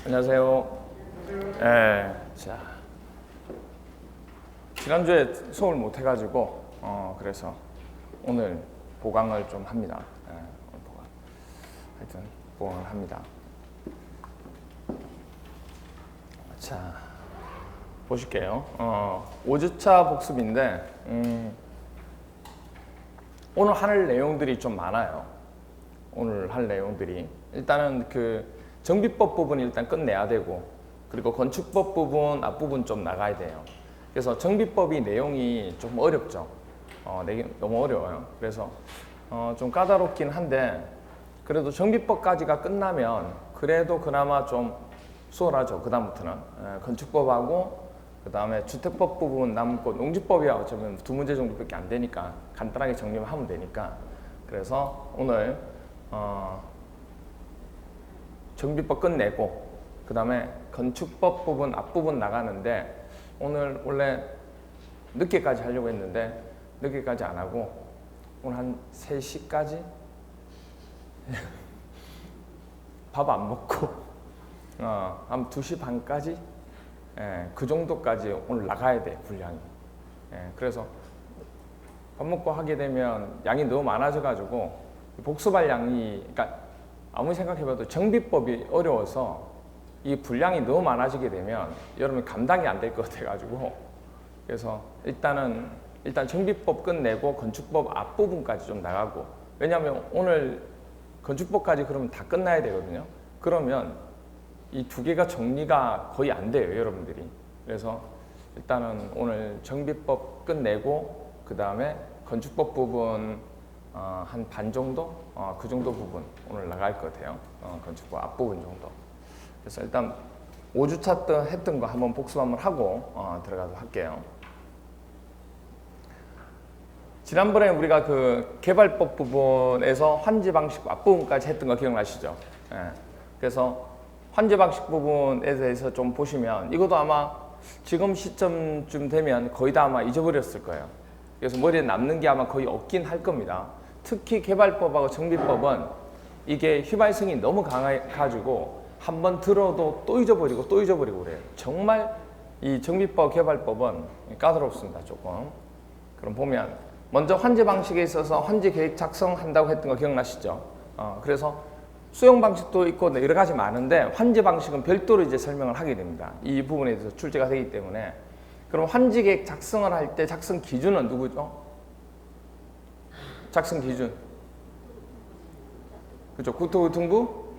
안녕하세요. 네, 자 지난주에 수업을 못 해가지고 그래서 오늘 보강을 좀 합니다. 오늘 하여튼 보강을 합니다. 자 보실게요. 5주차 복습인데 오늘 할 내용들이 좀 많아요. 오늘 할 내용들이 일단은 그 정비법 부분 일단 끝내야 되고, 그리고 건축법 부분 앞부분 좀 나가야 돼요. 그래서 정비법이 내용이 좀 어렵죠. 너무 어려워요. 그래서 좀 까다롭긴 한데, 그래도 정비법까지가 끝나면 그래도 그나마 좀 수월하죠. 그 다음부터는 건축법하고 그 다음에 주택법 부분 남고, 농지법이야 어쩌면 두 문제 정도밖에 안 되니까 간단하게 정리만 하면 되니까. 그래서 오늘 정비법 끝내고 그 다음에 건축법 부분 앞부분 나가는데, 오늘 원래 늦게까지 하려고 했는데 늦게까지 안 하고 오늘 한 3시까지 밥 안 먹고 한 2시 반까지 그 정도까지 오늘 나가야 돼, 분량이. 그래서 밥 먹고 하게 되면 양이 너무 많아져 가지고 복습할 양이, 그러니까 아무리 생각해봐도 정비법이 어려워서 이 분량이 너무 많아지게 되면 여러분이 감당이 안 될 것 같아가지고, 그래서 일단 정비법 끝내고 건축법 앞부분까지 좀 나가고, 왜냐하면 오늘 건축법까지 그러면 다 끝나야 되거든요. 그러면 이 두 개가 정리가 거의 안 돼요, 여러분들이. 그래서 일단은 오늘 정비법 끝내고 그 다음에 건축법 부분 한 반 정도? 그 정도 부분 오늘 나갈 것 같아요. 건축법 앞부분 정도. 그래서 일단 5주차 때 했던 거 한번 복습 한번 하고 들어가도록 할게요. 지난번에 우리가 그 개발법 부분에서 환지 방식 앞부분까지 했던 거 기억나시죠? 그래서 환지 방식 부분에 대해서 좀 보시면 이것도 아마 지금 시점쯤 되면 거의 다 아마 잊어버렸을 거예요. 그래서 머리에 남는 게 아마 거의 없긴 할 겁니다. 특히 개발법하고 정비법은 이게 휘발성이 너무 강해가지고 한번 들어도 또 잊어버리고 또 잊어버리고 그래요. 정말 이 정비법, 개발법은 까다롭습니다, 조금. 그럼 보면 먼저 환지 방식에 있어서 환지 계획 작성한다고 했던 거 기억나시죠? 그래서 수용 방식도 있고 여러 가지 많은데 환지 방식은 별도로 이제 설명을 하게 됩니다. 이 부분에 대해서 출제가 되기 때문에. 그럼 환지 계획 작성을 할 때 작성 기준은 누구죠? 작성 기준. 그렇죠. 국토교통부?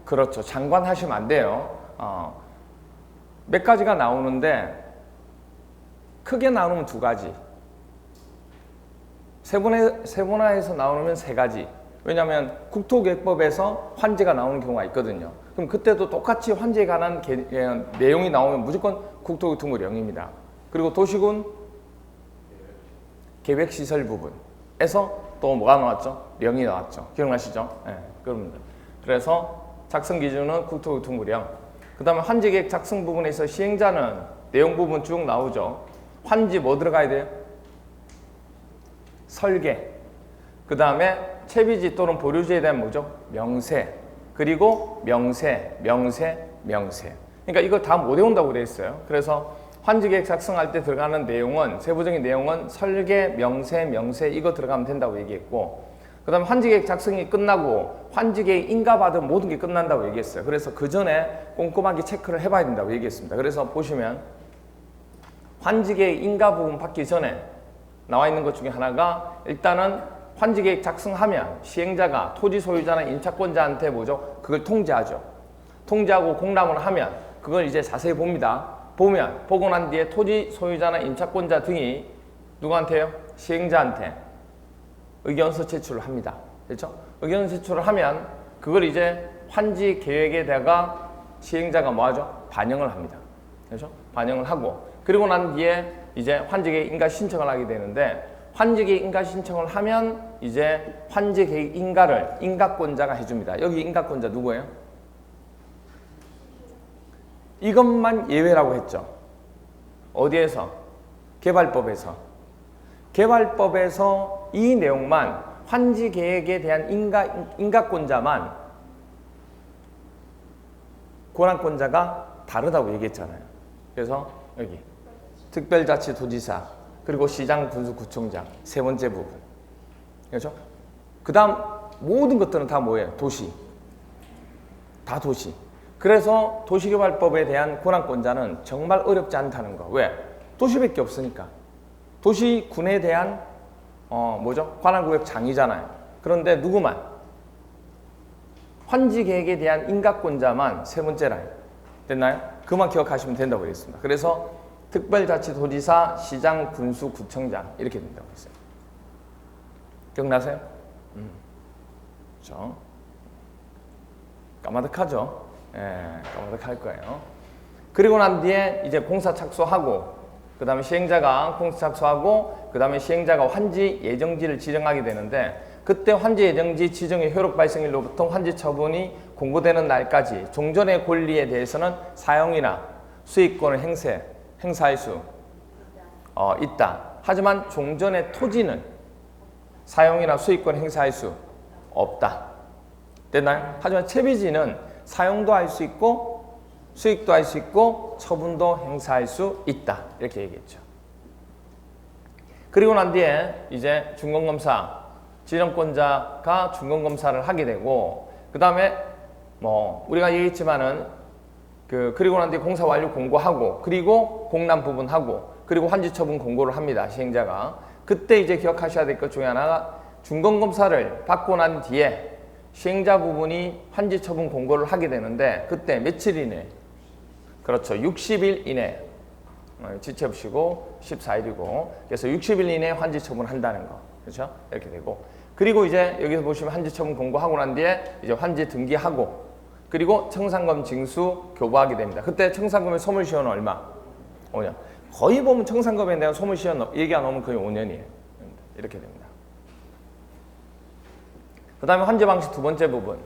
그렇죠. 장관 하시면 안 돼요. 몇 가지가 나오는데 크게 나누면 2가지. 세분화해서 나오면 3가지. 왜냐하면 국토계획법에서 환지가 나오는 경우가 있거든요. 그럼 그때도 똑같이 환지에 관한 내용이 나오면 무조건 국토교통부 0입니다. 그리고 도시군 계획시설 부분에서 또 뭐가 나왔죠? 0이 나왔죠. 기억나시죠? 그럽니다. 그래서 작성 기준은 국토교통부 0. 그 다음에 환지계획 작성 부분에서 시행자는 내용 부분 쭉 나오죠. 환지 뭐 들어가야 돼요? 설계. 그 다음에 채비지 또는 보류지에 대한 뭐죠? 명세. 그리고 명세. 그러니까 이거 다 못 외운다고 되어 있어요. 그래서 환지계획 작성할 때 들어가는 내용은, 세부적인 내용은 설계, 명세 이거 들어가면 된다고 얘기했고, 그 다음에 환지계획 작성이 끝나고 환지계획 인가받은 모든 게 끝난다고 얘기했어요. 그래서 그 전에 꼼꼼하게 체크를 해봐야 된다고 얘기했습니다. 그래서 보시면 환지계획 인가 부분 받기 전에 나와 있는 것 중에 하나가, 일단은 환지계획 작성하면 시행자가 토지 소유자나 임차권자한테 뭐죠? 그걸 통지하죠. 통지하고 공람을 하면 그걸 이제 자세히 봅니다. 보고 난 뒤에 토지 소유자나 임차권자 등이 누구한테요? 시행자한테 의견서 제출을 합니다. 그렇죠? 의견서 제출을 하면 그걸 이제 환지 계획에다가 시행자가 뭐하죠? 반영을 합니다. 그렇죠? 반영을 하고, 그리고 난 뒤에 이제 환지계획 인가 신청을 하게 되는데, 환지계획 인가 신청을 하면 이제 환지계획 인가를 인가권자가 해줍니다. 여기 인가권자 누구예요? 이것만 예외라고 했죠. 어디에서? 개발법에서. 개발법에서 이 내용만, 환지계획에 대한 인가권자만 권한권자가 다르다고 얘기했잖아요. 그래서 여기 특별자치도지사 그리고 시장, 군수, 구청장 세 번째 부분. 그렇죠? 그 다음 모든 것들은 다 뭐예요? 도시. 다 도시. 그래서 도시개발법에 대한 권한권자는 정말 어렵지 않다는 거. 왜? 도시밖에 없으니까. 도시군에 대한 관할구역장이잖아요. 그런데 누구만? 환지계획에 대한 인가권자만 세 번째 라인. 됐나요? 그만 기억하시면 된다고 그랬습니다. 그래서 특별자치도지사, 시장, 군수, 구청장 이렇게 된다고 했어요. 기억나세요? 그렇죠? 까마득하죠? 까마득할 거예요. 그리고 난 뒤에 이제 공사 착수하고 그 다음에 시행자가 공사 착수하고 그 다음에 시행자가 환지 예정지를 지정하게 되는데 그때 환지 예정지 지정의 효력 발생일로부터 환지 처분이 공고되는 날까지 종전의 권리에 대해서는 사용이나 수익권을 행사할 수 있다. 하지만 종전의 토지는 사용이나 수익권을 행사할 수 없다. 됐나요? 하지만 채비지는 사용도 할 수 있고 수익도 할 수 있고 처분도 행사할 수 있다. 이렇게 얘기했죠. 그리고 난 뒤에 이제 중간검사, 지정권자가 중간검사를 하게 되고 그 다음에 우리가 얘기했지만은 그리고 난 뒤에 공사 완료 공고하고 그리고 공람 부분하고 그리고 환지 처분 공고를 합니다. 시행자가. 그때 이제 기억하셔야 될 것 중에 하나가 중간검사를 받고 난 뒤에 시행자 부분이 환지 처분 공고를 하게 되는데 그때 며칠 이내? 그렇죠. 60일 이내. 지체없이고 14일이고 그래서 60일 이내에 환지 처분한다는 거. 그렇죠? 이렇게 되고 그리고 이제 여기서 보시면 환지 처분 공고하고 난 뒤에 이제 환지 등기하고 그리고 청산금 징수 교부하게 됩니다. 그때 청산금의 소물시효는 얼마? 5년. 거의 보면 청산금에 대한 소물시효 얘기가 나오면 거의 5년이에요. 이렇게 됩니다. 그 다음에 환지 방식 두 번째 부분.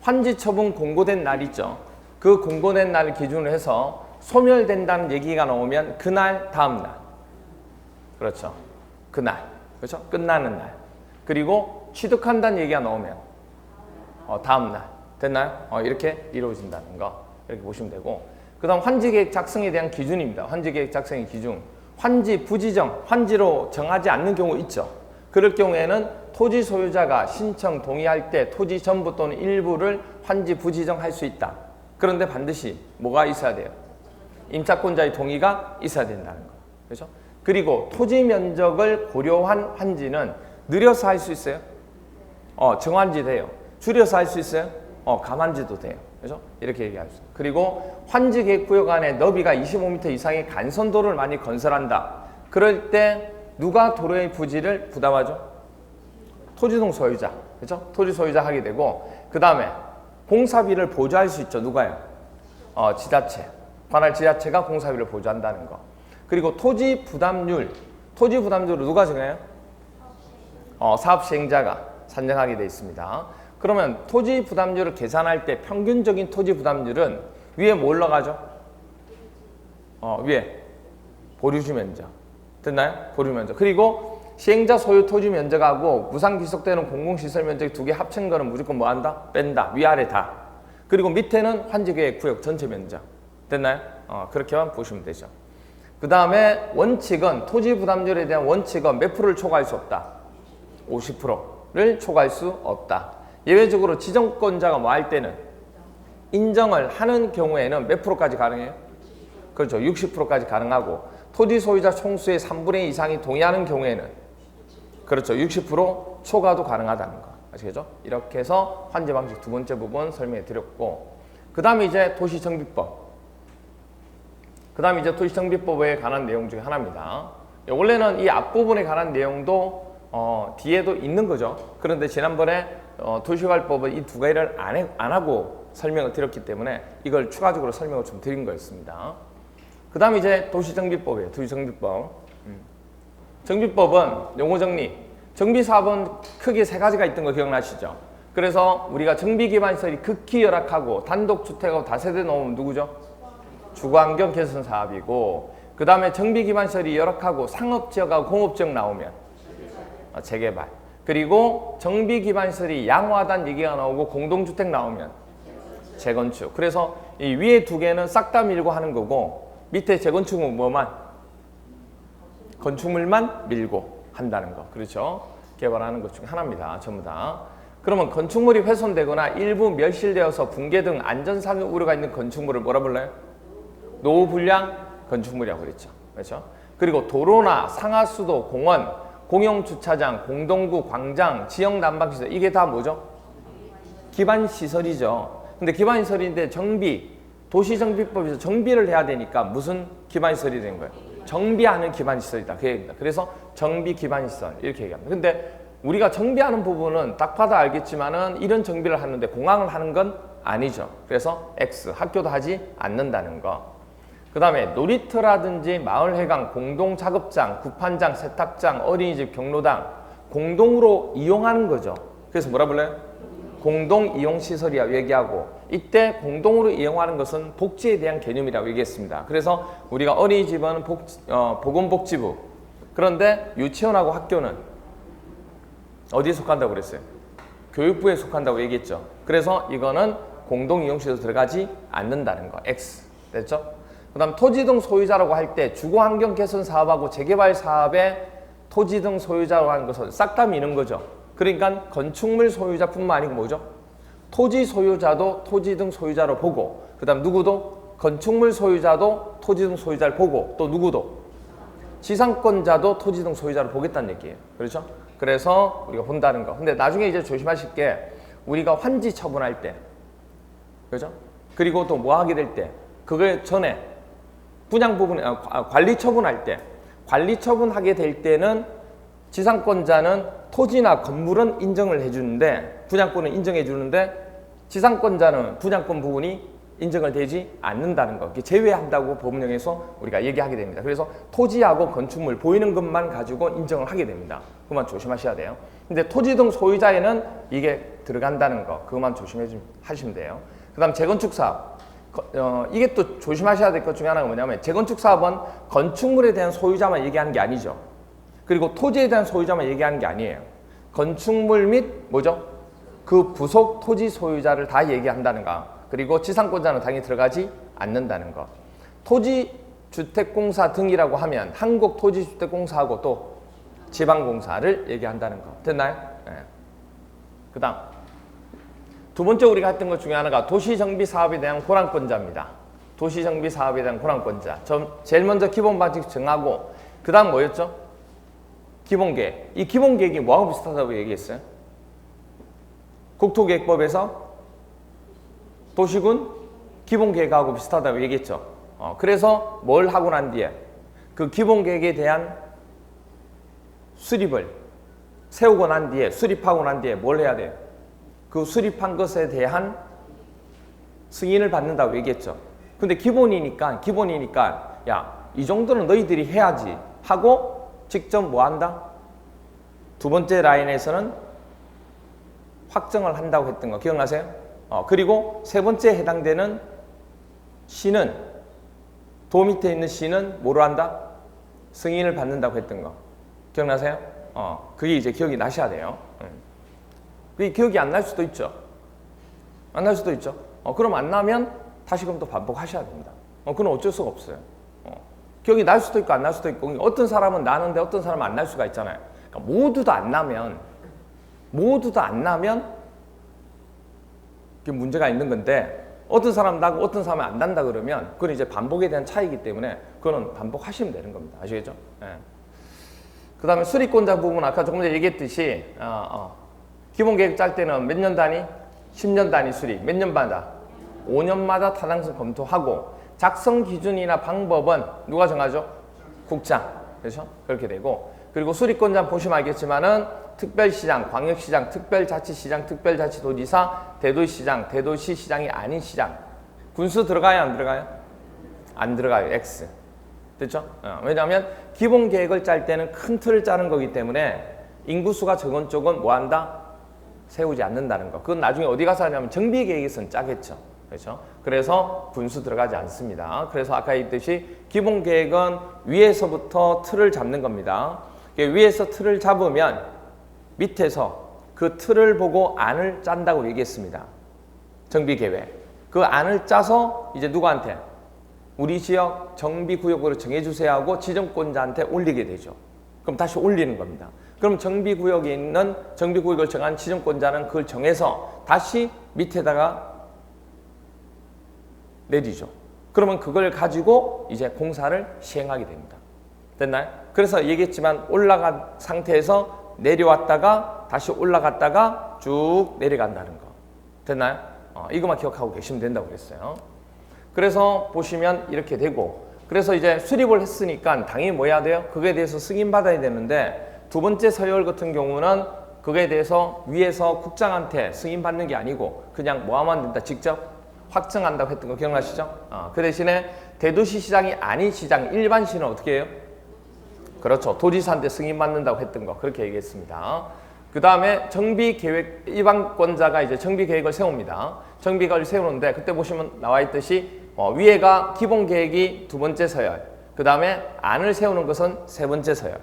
환지 처분 공고된 날 있죠. 그 공고된 날을 기준으로 해서 소멸된다는 얘기가 나오면 그날 다음 날. 그렇죠. 그날. 그렇죠? 끝나는 날. 그리고 취득한다는 얘기가 나오면 다음 날. 됐나요? 이렇게 이루어진다는 거. 이렇게 보시면 되고. 그 다음 환지계획 작성에 대한 기준입니다. 환지계획 작성의 기준. 환지 부지정, 환지로 정하지 않는 경우 있죠. 그럴 경우에는 토지 소유자가 신청 동의할 때 토지 전부 또는 일부를 환지 부지정할 수 있다. 그런데 반드시 뭐가 있어야 돼요? 임차권자의 동의가 있어야 된다는 거. 그렇죠? 그리고 토지 면적을 고려한 환지는 느려서 할 수 있어요? 정환지 돼요. 줄여서 할 수 있어요? 감환지도 돼요. 그렇죠? 이렇게 얘기할 수 있어요. 그리고 환지 계획구역 안에 너비가 25m 이상의 간선도를 많이 건설한다. 그럴 때 누가 도로의 부지를 부담하죠? 토지동 소유자. 그렇죠? 토지 소유자 하게 되고 그 다음에 공사비를 보조할 수 있죠. 누가요? 지자체. 관할 지자체가 공사비를 보조한다는 거. 그리고 토지 부담률을 누가 정해요? 사업 시행자가 산정하게 되어 있습니다. 그러면 토지 부담률을 계산할 때 평균적인 토지 부담률은 위에 뭐 올라가죠? 위에 보류지 면적. 됐나요? 보류 면적. 그리고 시행자 소유 토지 면적하고 무상 귀속되는 공공시설 면적이 두 개 합친 거는 무조건 뭐 한다? 뺀다. 위아래 다. 그리고 밑에는 환지계획 구역 전체 면적. 됐나요? 그렇게만 보시면 되죠. 그 다음에 원칙은 토지 부담률에 대한 원칙은 몇 프로를 초과할 수 없다? 50%를 초과할 수 없다. 예외적으로 지정권자가 뭐 할 때는 인정을 하는 경우에는 몇 프로까지 가능해요? 그렇죠. 60%까지 가능하고 토지 소유자 총수의 3분의 2 이상이 동의하는 경우에는 그렇죠. 60% 초과도 가능하다는 거. 아시겠죠? 이렇게 해서 환지 방식 두 번째 부분 설명해 드렸고 그 다음에 이제 도시정비법. 그 다음에 이제 도시정비법에 관한 내용 중에 하나입니다. 원래는 이 앞부분에 관한 내용도 뒤에도 있는 거죠. 그런데 지난번에 도시개발법은 이 두 가지를 안 하고 설명을 드렸기 때문에 이걸 추가적으로 설명을 좀 드린 거였습니다. 그 다음에 이제 도시정비법이에요. 도시정비법. 정비법은 용어 정리. 정비사업은 크게 세 가지가 있던 거 기억나시죠? 그래서 우리가 정비기반시설이 극히 열악하고 단독주택하고 다세대 놓으면 누구죠? 주거환경 개선 사업이고 그 다음에 정비기반시설이 열악하고 상업지역하고 공업지역 나오면 재개발. 그리고 정비기반시설이 양호하다는 얘기가 나오고 공동주택 나오면 재건축. 그래서 이 위에 두 개는 싹 다 밀고 하는 거고 밑에 재건축은 뭐만? 건축물만 밀고 한다는 거. 그렇죠? 개발하는 것 중에 하나입니다. 전부 다. 그러면 건축물이 훼손되거나 일부 멸실되어서 붕괴 등 안전상의 우려가 있는 건축물을 뭐라 불러요? 노후불량 건축물이라고 그랬죠. 그렇죠? 그리고 도로나 상하수도, 공원, 공용주차장, 공동구, 광장, 지역 난방시설 이게 다 뭐죠? 기반시설이죠. 근데 기반시설인데 정비, 도시정비법에서 정비를 해야 되니까 무슨 기반시설이 된 거예요? 정비하는 기반시설이다. 그 얘기입니다. 그래서 정비 기반시설 이렇게 얘기합니다. 근데 우리가 정비하는 부분은 딱 봐도 알겠지만은 이런 정비를 하는데 공항을 하는 건 아니죠. 그래서 X, 학교도 하지 않는다는 거. 그 다음에 놀이터라든지 마을회관, 공동작업장, 구판장, 세탁장, 어린이집, 경로당 공동으로 이용하는 거죠. 그래서 뭐라 불러요? 공동이용시설이라고 얘기하고 이때 공동으로 이용하는 것은 복지에 대한 개념이라고 얘기했습니다. 그래서 우리가 어린이집은 보건복지부 그런데 유치원하고 학교는 어디에 속한다고 그랬어요? 교육부에 속한다고 얘기했죠. 그래서 이거는 공동이용시설 들어가지 않는다는 거. X. 됐죠? 그 다음 토지 등 소유자라고 할 때 주거환경 개선 사업하고 재개발 사업에 토지 등 소유자라고 하는 것을 싹 다 미는 거죠. 그러니까 건축물 소유자뿐만 아니고 뭐죠? 토지 소유자도 토지 등 소유자로 보고 그 다음 누구도 건축물 소유자도 토지 등 소유자를 보고 또 누구도 지상권자도 토지 등 소유자를 보겠다는 얘기예요. 그렇죠? 그래서 우리가 본다는 거. 근데 나중에 이제 조심하실 게 우리가 환지 처분할 때 그렇죠? 그리고 또 뭐 하게 될 때 그거 전에 분양 부분에 관리 처분할 때 관리 처분하게 될 때는 지상권자는 토지나 건물은 인정을 해주는데 분양권은 인정해 주는데 지상권자는 분양권 부분이 인정을 되지 않는다는 거. 제외한다고 법령에서 우리가 얘기하게 됩니다. 그래서 토지하고 건축물 보이는 것만 가지고 인정을 하게 됩니다. 그것만 조심하셔야 돼요. 근데 토지 등 소유자에는 이게 들어간다는 거. 그것만 하시면 돼요. 그 다음 재건축 사업. 이게 또 조심하셔야 될 것 중에 하나가 뭐냐면 재건축 사업은 건축물에 대한 소유자만 얘기하는 게 아니죠. 그리고 토지에 대한 소유자만 얘기하는 게 아니에요. 건축물 및 뭐죠? 그 부속 토지 소유자를 다 얘기한다는 거. 그리고 지상권자는 당연히 들어가지 않는다는 거. 토지주택공사 등이라고 하면 한국토지주택공사하고 또 지방공사를 얘기한다는 거. 됐나요? 네. 그 다음 두 번째 우리가 했던 것 중에 하나가 도시정비사업에 대한 호랑권자입니다. 도시정비사업에 대한 호랑권자. 제일 먼저 기본방식 정하고 그 다음 뭐였죠? 기본계획. 이 기본계획이 뭐하고 비슷하다고 얘기했어요? 국토계획법에서 도시군 기본계획하고 비슷하다고 얘기했죠. 그래서 뭘 하고 난 뒤에 그 기본계획에 대한 수립을 세우고 난 뒤에 수립하고 난 뒤에 뭘 해야 돼요? 그 수립한 것에 대한 승인을 받는다고 얘기했죠. 근데 기본이니까 야, 이 정도는 너희들이 해야지 하고 직접 뭐 한다? 두 번째 라인에서는 확정을 한다고 했던 거 기억나세요? 그리고 세 번째 해당되는 시는 도 밑에 있는 시는 뭐로 한다? 승인을 받는다고 했던 거 기억나세요? 그게 이제 기억이 나셔야 돼요. 그게 기억이 안 날 수도 있죠. 안 날 수도 있죠. 그럼 안 나면 다시금 또 반복하셔야 됩니다. 그건 어쩔 수가 없어요. 기억이 날 수도 있고 안 날 수도 있고 어떤 사람은 나는데 어떤 사람은 안 날 수가 있잖아요. 그러니까 모두 다 안 나면 그게 문제가 있는 건데 어떤 사람 나고 어떤 사람은 안 난다 그러면 그건 이제 반복에 대한 차이이기 때문에 그거는 반복하시면 되는 겁니다. 아시겠죠? 네. 그 다음에 수리권자 부분 아까 조금 전에 얘기했듯이 기본계획 짤 때는 몇 년 단위? 10년 단위 수립. 몇 년마다? 5년마다 타당성 검토하고 작성 기준이나 방법은 누가 정하죠? 국장. 그렇죠? 그렇게 되고 그리고 수리권자 보시면 알겠지만은 특별시장, 광역시장, 특별자치시장, 특별자치도지사, 대도시장, 대도시시장이 아닌 시장. 군수 들어가요? 안 들어가요? 안 들어가요. X. 됐죠? 왜냐하면 기본계획을 짤 때는 큰 틀을 짜는 거기 때문에 인구수가 적은 쪽은 뭐 한다? 세우지 않는다는 거. 그건 나중에 어디 가서 하냐면 정비계획에서는 짜겠죠. 그렇죠? 그래서 분수 들어가지 않습니다. 그래서 아까 얘기했듯이 기본계획은 위에서부터 틀을 잡는 겁니다. 위에서 틀을 잡으면 밑에서 그 틀을 보고 안을 짠다고 얘기했습니다. 정비계획. 그 안을 짜서 이제 누구한테? 우리 지역 정비구역으로 정해주세요 하고 지정권자한테 올리게 되죠. 그럼 다시 올리는 겁니다. 그럼 정비구역에 있는 정비구역을 정한 지정권자는 그걸 정해서 다시 밑에다가 내리죠. 그러면 그걸 가지고 이제 공사를 시행하게 됩니다. 됐나요? 그래서 얘기했지만 올라간 상태에서 내려왔다가 다시 올라갔다가 쭉 내려간다는 거. 됐나요? 이것만 기억하고 계시면 된다고 그랬어요. 그래서 보시면 이렇게 되고, 그래서 이제 수립을 했으니까 당연히 뭐 해야 돼요? 그거에 대해서 승인받아야 되는데, 두 번째 서열 같은 경우는 그거에 대해서 위에서 국장한테 승인받는 게 아니고 그냥 뭐 하면 된다? 직접 확정한다고 했던 거 기억나시죠? 그 대신에 대도시시장이 아닌 시장, 일반 시는 어떻게 해요? 그렇죠. 도지사한테 승인받는다고 했던 거 그렇게 얘기했습니다. 그 다음에 정비계획, 일반권자가 이제 정비계획을 세웁니다. 정비계획을 세우는데 그때 보시면 나와 있듯이 위에가 기본계획이 두 번째 서열, 그 다음에 안을 세우는 것은 세 번째 서열.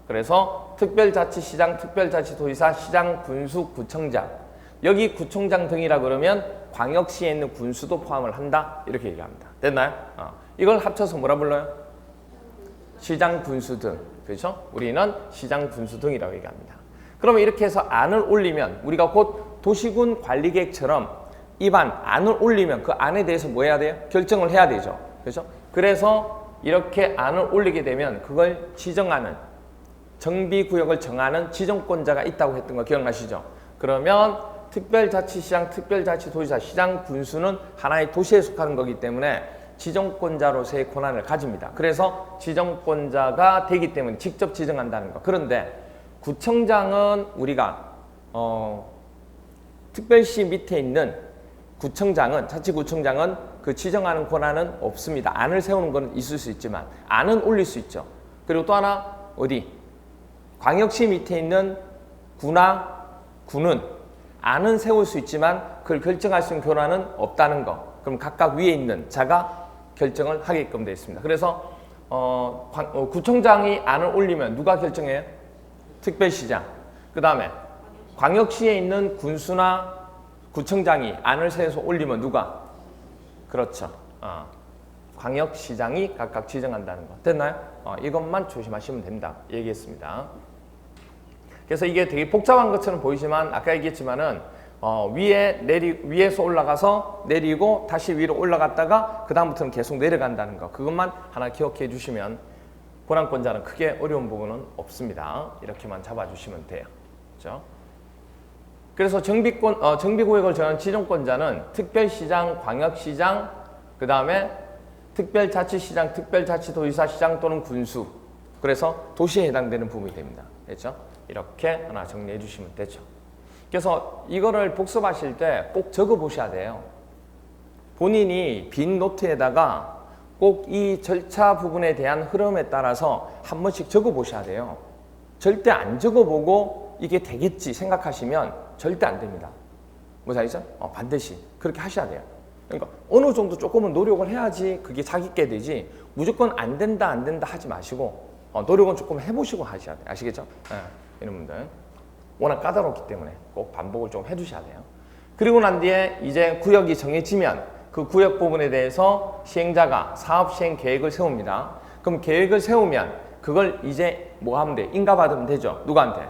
그래서 특별자치시장, 특별자치도지사, 시장, 군수, 구청장. 여기 구청장 등이라 그러면 광역시에 있는 군수도 포함을 한다 이렇게 얘기합니다. 됐나요? 이걸 합쳐서 뭐라 불러요? 시장, 군수 등. 그렇죠? 우리는 시장, 군수 등이라고 얘기합니다. 그러면 이렇게 해서 안을 올리면 우리가 곧 도시군 관리계획처럼 입안 안을 올리면 그 안에 대해서 뭐 해야 돼요? 결정을 해야 되죠. 그렇죠? 그래서 이렇게 안을 올리게 되면 그걸 지정하는 정비구역을 정하는 지정권자가 있다고 했던 거 기억나시죠? 그러면 특별자치시장, 특별자치도지사, 시장, 군수는 하나의 도시에 속하는 거기 때문에 지정권자로서의 권한을 가집니다. 그래서 지정권자가 되기 때문에 직접 지정한다는 거. 그런데 구청장은 우리가 특별시 밑에 있는 구청장은, 자치구청장은 그 지정하는 권한은 없습니다. 안을 세우는 건 있을 수 있지만 안은 올릴 수 있죠. 그리고 또 하나 어디? 광역시 밑에 있는 구나 군은 안은 세울 수 있지만 그걸 결정할 수 있는 권한은 없다는 거. 그럼 각각 위에 있는 자가 결정을 하게끔 되어 있습니다. 그래서 구청장이 안을 올리면 누가 결정해요? 특별시장. 그 다음에 광역시에 있는 군수나 구청장이 안을 세워서 올리면 누가? 그렇죠. 광역시장이 각각 지정한다는 거. 됐나요? 이것만 조심하시면 된다. 얘기했습니다. 그래서 이게 되게 복잡한 것처럼 보이지만 아까 얘기했지만은 위에서 올라가서 내리고 다시 위로 올라갔다가 그 다음부터는 계속 내려간다는 거. 그것만 하나 기억해 주시면 권한권자는 크게 어려운 부분은 없습니다. 이렇게만 잡아주시면 돼요. 그렇죠? 그래서 정비구역을 정한 지정권자는 특별시장, 광역시장, 그 다음에 특별자치시장, 특별자치도지사, 시장 또는 군수. 그래서 도시에 해당되는 부분이 됩니다. 됐죠? 이렇게 하나 정리해 주시면 되죠. 그래서 이거를 복습하실 때 꼭 적어 보셔야 돼요. 본인이 빈 노트에다가 꼭 이 절차 부분에 대한 흐름에 따라서 한 번씩 적어 보셔야 돼요. 절대 안 적어 보고 이게 되겠지 생각하시면 절대 안 됩니다. 뭔지 알죠? 반드시 그렇게 하셔야 돼요. 그러니까 어느 정도 조금은 노력을 해야지 그게 자기께 되지 무조건 안 된다 하지 마시고 노력은 조금 해보시고 하셔야 돼요. 아시겠죠? 이런 분들 워낙 까다롭기 때문에 꼭 반복을 좀 해주셔야 돼요. 그리고 난 뒤에 이제 구역이 정해지면 그 구역 부분에 대해서 시행자가 사업 시행 계획을 세웁니다. 그럼 계획을 세우면 그걸 이제 뭐 하면 돼? 인가 받으면 되죠. 누구한테?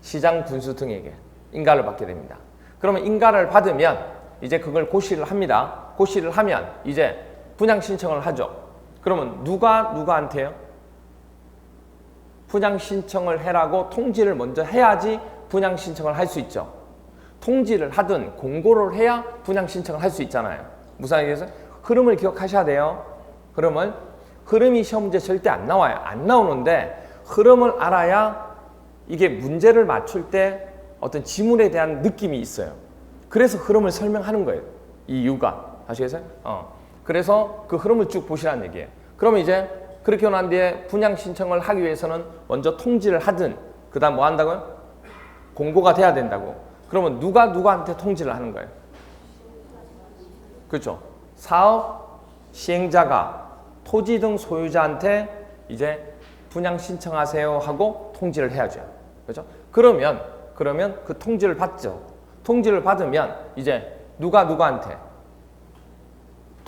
시장, 군수 등에게 인가를 받게 됩니다. 그러면 인가를 받으면 이제 그걸 고시를 합니다. 고시를 하면 이제 분양 신청을 하죠. 그러면 누구한테요? 분양 신청을 해라고 통지를 먼저 해야지 분양 신청을 할 수 있죠. 통지를 하든 공고를 해야 분양 신청을 할 수 있잖아요. 무슨 얘기겠어요? 흐름을 기억하셔야 돼요. 흐름이 시험 문제 절대 안 나와요. 안 나오는데 흐름을 알아야 이게 문제를 맞출 때 어떤 지문에 대한 느낌이 있어요. 그래서 흐름을 설명하는 거예요. 이 이유가. 아시겠어요? 그래서 그 흐름을 쭉 보시라는 얘기예요. 그러면 이제 그렇게 난 뒤에 분양 신청을 하기 위해서는 먼저 통지를 하든 그 다음 뭐 한다고요? 공고가 돼야 된다고. 그러면 누구한테 통지를 하는 거예요? 그렇죠. 사업 시행자가 토지 등 소유자한테 이제 분양 신청하세요 하고 통지를 해야죠. 그렇죠? 그러면 그 통지를 받죠. 통지를 받으면 이제 누구한테?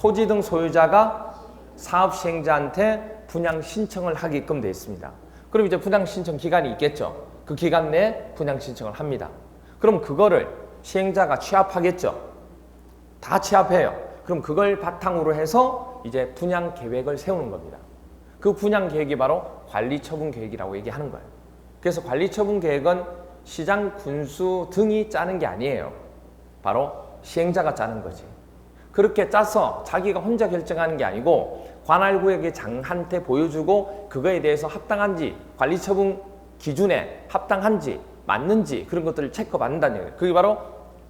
토지 등 소유자가 사업 시행자한테 분양 신청을 하게끔 되어 있습니다. 그럼 이제 분양 신청 기간이 있겠죠. 그 기간 내에 분양 신청을 합니다. 그럼 그거를 시행자가 취합하겠죠. 다 취합해요. 그럼 그걸 바탕으로 해서 이제 분양 계획을 세우는 겁니다. 그 분양 계획이 바로 관리처분 계획이라고 얘기하는 거예요. 그래서 관리처분 계획은 시장 군수 등이 짜는 게 아니에요. 바로 시행자가 짜는 거지. 그렇게 짜서 자기가 혼자 결정하는 게 아니고 관할구역의 장한테 보여주고 그거에 대해서 합당한지 관리처분 기준에 합당한지 맞는지 그런 것들을 체크받는다는 얘기예요. 그게 바로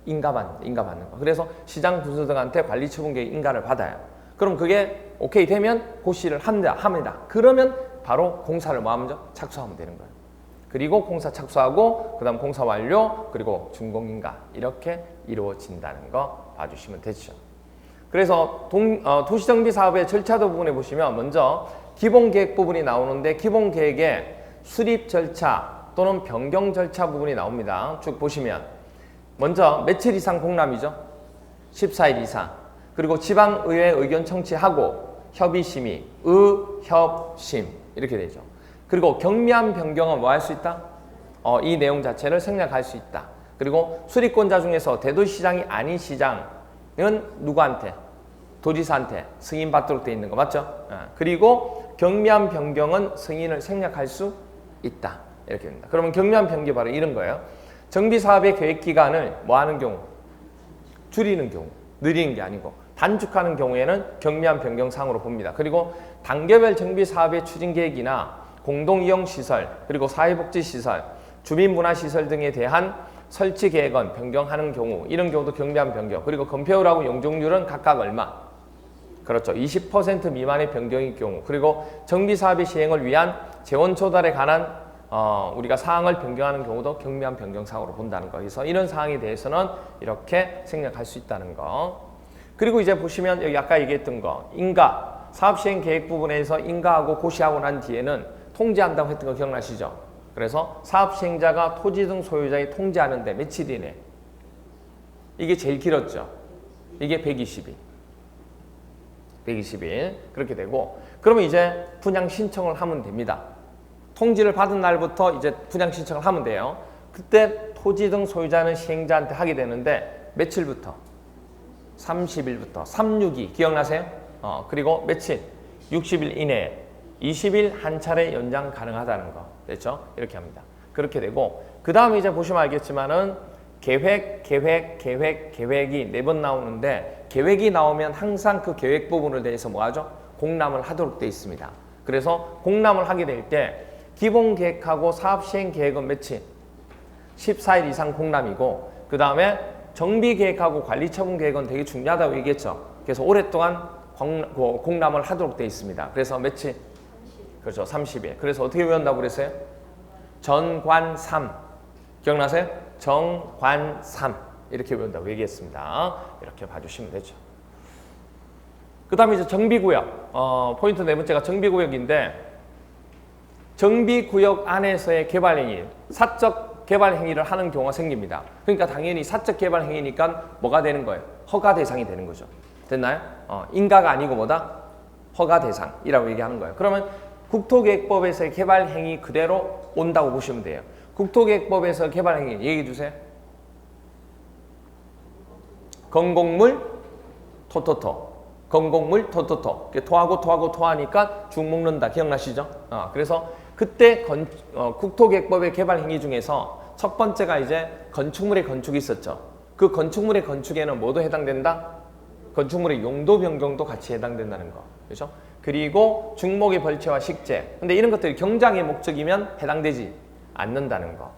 인가받는 거. 그래서 시장 군수 등한테 관리처분 계획 인가를 받아요. 그럼 그게 오케이 되면 고시를 합니다. 그러면 바로 공사를 뭐 하면 착수하면 되는 거예요. 그리고 공사 착수하고 그다음 공사 완료 그리고 준공인가 이렇게 이루어진다는 거 봐주시면 되죠. 그래서 도시정비 사업의 절차도 부분에 보시면 먼저 기본계획 부분이 나오는데 기본계획에 수립 절차 또는 변경 절차 부분이 나옵니다. 쭉 보시면 먼저 며칠 이상 공람이죠. 14일 이상. 그리고 지방의회 의견 청취하고 협의심의, 의협심 이렇게 되죠. 그리고 경미한 변경은 뭐 할 수 있다? 이 내용 자체를 생략할 수 있다. 그리고 수립권자 중에서 대도시장이 아닌 시장은 누구한테? 도지사한테 승인받도록 되어 있는 거 맞죠? 그리고 경미한 변경은 승인을 생략할 수 있다. 이렇게 됩니다. 그러면 경미한 변경이 바로 이런 거예요. 정비사업의 계획기간을 뭐 하는 경우? 줄이는 경우. 느리는 게 아니고 단축하는 경우에는 경미한 변경상으로 봅니다. 그리고 단계별 정비사업의 추진계획이나 공동이용시설, 그리고 사회복지시설, 주민문화시설 등에 대한 설치계획은 변경하는 경우 이런 경우도 경미한 변경. 그리고 건폐율하고 용적률은 각각 얼마? 그렇죠. 20% 미만의 변경일 경우. 그리고 정비사업의 시행을 위한 재원 조달에 관한 우리가 사항을 변경하는 경우도 경미한 변경사항으로 본다는 거. 그래서 이런 사항에 대해서는 이렇게 생략할 수 있다는 거. 그리고 이제 보시면 여기 아까 얘기했던 거 인가 사업시행 계획 부분에서 인가하고 고시하고 난 뒤에는 통지한다고 했던 거 기억나시죠? 그래서 사업시행자가 토지 등 소유자에 통지하는데 며칠 이내? 이게 제일 길었죠. 이게 120일. 120일 그렇게 되고 그러면 이제 분양 신청을 하면 됩니다. 통지를 받은 날부터 이제 분양 신청을 하면 돼요. 그때 토지 등 소유자는 시행자한테 하게 되는데 며칠부터? 30일부터 362 기억나세요? 그리고 며칠? 60일 이내에 20일 한 차례 연장 가능하다는 거 됐죠? 이렇게 합니다. 그렇게 되고 그 다음에 이제 보시면 알겠지만은 계획이 4번 나오는데 계획이 나오면 항상 그 계획 부분을 대해서 뭐 하죠? 공람을 하도록 되어 있습니다. 그래서 공람을 하게 될 때 기본 계획하고 사업 시행 계획은 며칠? 14일 이상 공람이고 그 다음에 정비 계획하고 관리 처분 계획은 되게 중요하다고 얘기했죠. 그래서 오랫동안 공람을 하도록 되어 있습니다. 그래서 며칠? 그렇죠. 30일. 그래서 어떻게 외운다고 그랬어요? 전관삼. 기억나세요? 정관삼. 이렇게 외운다고 얘기했습니다. 이렇게 봐주시면 되죠. 그 다음에 이제 정비구역. 포인트 네 번째가 정비구역인데 정비구역 안에서의 개발행위, 사적 개발행위를 하는 경우가 생깁니다. 그러니까 당연히 사적 개발행위니까 뭐가 되는 거예요? 허가 대상이 되는 거죠. 됐나요? 인가가 아니고 뭐다? 허가 대상이라고 얘기하는 거예요. 그러면 국토계획법에서의 개발행위 그대로 온다고 보시면 돼요. 국토계획법에서 개발행위 얘기해 주세요. 건곡물 토토토. 건곡물 토토토. 토하고 토하니까 죽 먹는다. 기억나시죠? 그래서 그때 국토계획법의 개발행위 중에서 첫 번째가 이제 건축물의 건축이 있었죠. 그 건축물의 건축에는 뭐도 해당된다? 건축물의 용도 변경도 같이 해당된다는 거. 그렇죠? 그리고 중목의 벌채와 식재. 근데 이런 것들이 경장의 목적이면 해당되지 않는다는 거.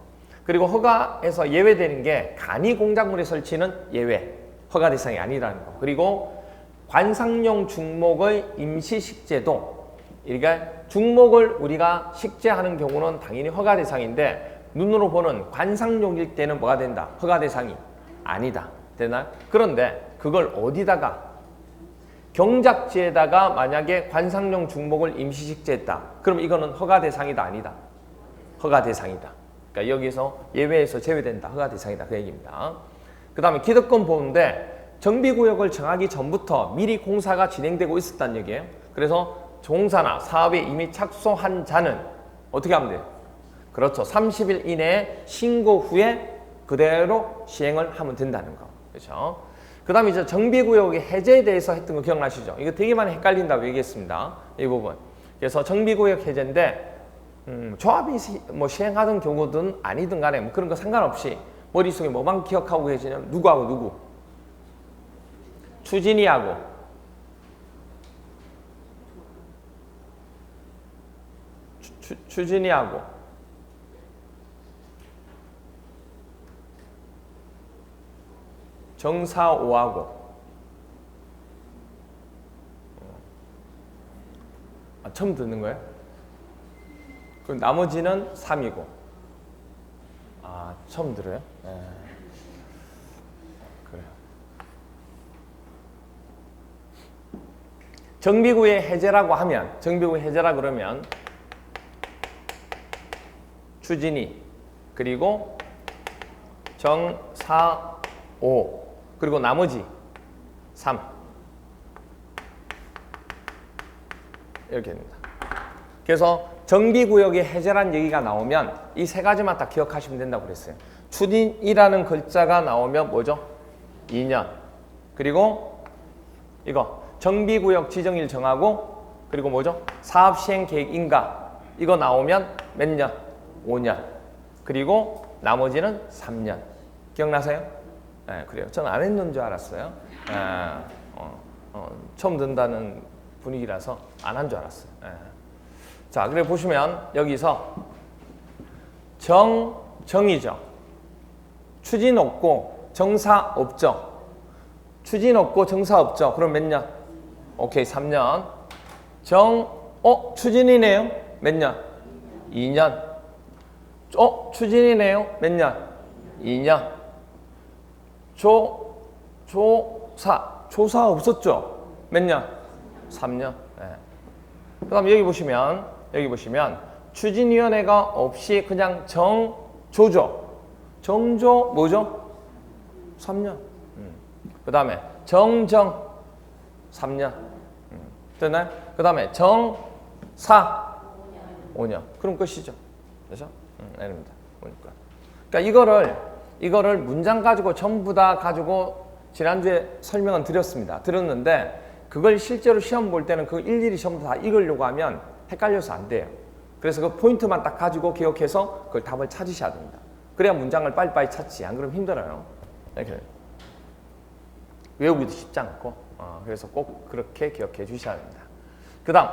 그리고 허가에서 예외되는 게 간이 공작물의 설치는 예외. 허가 대상이 아니라는 거. 그리고 관상용 중목의 임시 식재도 그러니까 중목을 우리가 식재하는 경우는 당연히 허가 대상인데 눈으로 보는 관상용일 때는 뭐가 된다? 허가 대상이 아니다. 되나요? 그런데 그걸 어디다가 경작지에다가 만약에 관상용 중목을 임시 식재했다. 그럼 이거는 허가 대상이다 아니다? 허가 대상이다. 그러니까 여기서 예외에서 제외된다. 허가 대상이다. 그 얘기입니다. 그 다음에 기득권 보는데 정비구역을 정하기 전부터 미리 공사가 진행되고 있었다는 얘기예요. 그래서 종사나 사업에 이미 착수한 자는 어떻게 하면 돼요? 그렇죠. 30일 이내에 신고 후에 그대로 시행을 하면 된다는 거. 그렇죠. 그 다음에 이제 정비구역의 해제에 대해서 했던 거 기억나시죠? 이거 되게 많이 헷갈린다고 얘기했습니다. 이 부분. 그래서 정비구역 해제인데, 조합이 뭐 시행하던 경우든 아니든 간에 뭐 그런 거 상관없이 머릿속에 뭐만 기억하고 계시냐면 누구하고 누구? 추진이하고 추진이하고 정사오하고 처음 듣는 거예요? 그럼 나머지는 3이고 처음 들어요? 네. 그래요. 정비구의 해제라고 하면 정비구의 해제라 그러면 추진이 그리고 정사오 그리고 나머지 3 이렇게 됩니다. 그래서 정비구역의 해제란 얘기가 나오면 이 세 가지만 딱 기억하시면 된다고 그랬어요. 추진이라는 글자가 나오면 뭐죠? 2년. 그리고 이거 정비구역 지정일 정하고 그리고 뭐죠? 사업시행계획인가 이거 나오면 몇 년? 5년. 그리고 나머지는 3년. 기억나세요? 네, 그래요. 저는 안 했는 줄 알았어요. 처음 듣는다는 분위기라서 안 한 줄 알았어요. 네. 자, 그래 보시면 여기서 정이죠. 추진 없고 정사 없죠. 추진 없고 정사 없죠. 그럼 몇 년? 오케이, 3년. 추진이네요. 몇 년? 2년. 추진이네요. 몇 년? 2년. 조사 없었죠? 몇 년? 3년. 네. 그 다음 여기 보시면 추진위원회가 없이 그냥 정조죠. 정조 뭐죠? 3년. 그 다음에 정정 3년. 됐나요? 그 다음에 정사 5년. 그럼 끝이죠. 그렇죠? 이럽니다. 보니까. 그러니까 이거를 문장 가지고 전부 다 가지고 지난주에 설명은 드렸는데 그걸 실제로 시험 볼 때는 그 일일이 전부 다 읽으려고 하면 헷갈려서 안 돼요. 그래서 그 포인트만 딱 가지고 기억해서 그걸 답을 찾으셔야 됩니다. 그래야 문장을 빨리빨리 찾지. 안 그러면 힘들어요. 이렇게 외우기도 쉽지 않고 그래서 꼭 그렇게 기억해 주셔야 됩니다. 그 다음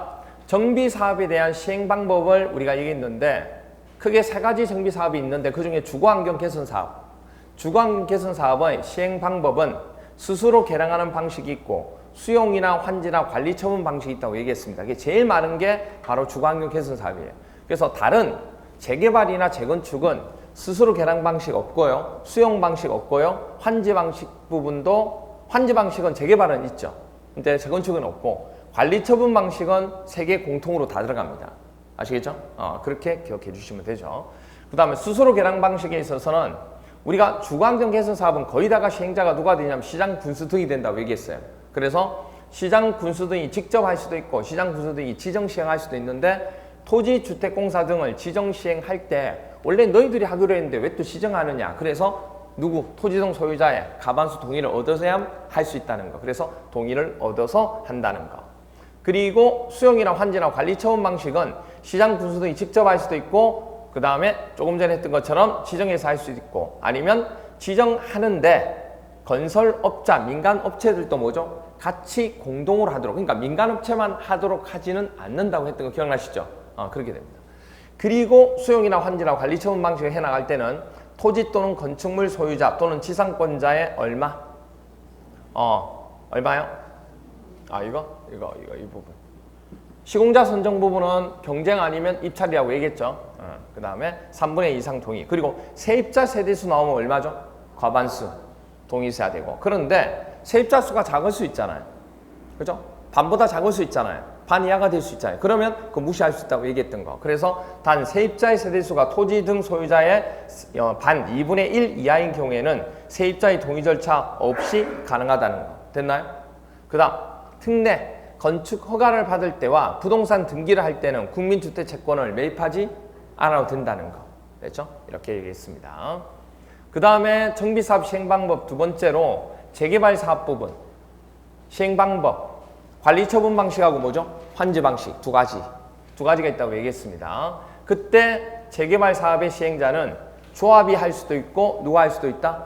정비사업에 대한 시행 방법을 우리가 얘기했는데 크게 세 가지 정비사업이 있는데 그중에 주거환경 개선 사업. 주거환경 개선 사업의 시행 방법은 스스로 개량하는 방식이 있고 수용이나 환지나 관리 처분 방식이 있다고 얘기했습니다. 이게 제일 많은 게 바로 주거환경 개선 사업이에요. 그래서 다른 재개발이나 재건축은 스스로 개량 방식 없고요. 수용 방식 없고요. 환지 방식 부분도 환지 방식은 재개발은 있죠. 근데 재건축은 없고 관리 처분 방식은 세 개 공통으로 다 들어갑니다. 아시겠죠? 그렇게 기억해 주시면 되죠. 그 다음에 스스로 개량 방식에 있어서는 우리가 주거환경 개선 사업은 거의 다가 시행자가 누가 되냐면 시장 군수 등이 된다고 얘기했어요. 그래서 시장 군수 등이 직접 할 수도 있고 시장 군수 등이 지정 시행할 수도 있는데 토지주택공사 등을 지정 시행할 때 원래 너희들이 하기로 했는데 왜 또 지정하느냐. 그래서 토지등 소유자의 과반수 동의를 얻어서야 할 수 있다는 거. 그래서 동의를 얻어서 한다는 거. 그리고 수용이나 환지나 관리 처분 방식은 시장 군수 등이 직접 할 수도 있고 그 다음에 조금 전에 했던 것처럼 지정해서 할 수도 있고 아니면 지정하는데 건설업자, 민간업체들도 뭐죠? 같이 공동으로 하도록 그러니까 민간업체만 하도록 하지는 않는다고 했던 거 기억나시죠? 그렇게 됩니다. 그리고 수용이나 환지나 관리 처분 방식을 해나갈 때는 토지 또는 건축물 소유자 또는 지상권자의 얼마? 얼마요? 이 부분. 시공자 선정 부분은 경쟁 아니면 입찰이라고 얘기했죠. 그 다음에 3분의 2 이상 동의. 그리고 세입자 세대수 나오면 얼마죠? 과반수 동의 있어야 되고. 그런데 세입자 수가 작을 수 있잖아요. 그죠? 반보다 작을 수 있잖아요. 반 이하가 될 수 있잖아요. 그러면 그 무시할 수 있다고 얘기했던 거. 그래서 단 세입자의 세대수가 토지 등 소유자의 반 2분의 1 이하인 경우에는 세입자의 동의 절차 없이 가능하다는 거. 됐나요? 그 다음 특례 건축 허가를 받을 때와 부동산 등기를 할 때는 국민주택 채권을 매입하지 않아도 된다는 거. 됐죠? 이렇게 얘기했습니다. 그 다음에 정비사업 시행방법 두 번째로 재개발 사업 부분 시행방법 관리처분 방식하고 뭐죠? 환지 방식 두 가지가 있다고 얘기했습니다. 그때 재개발 사업의 시행자는 조합이 할 수도 있고 누가 할 수도 있다?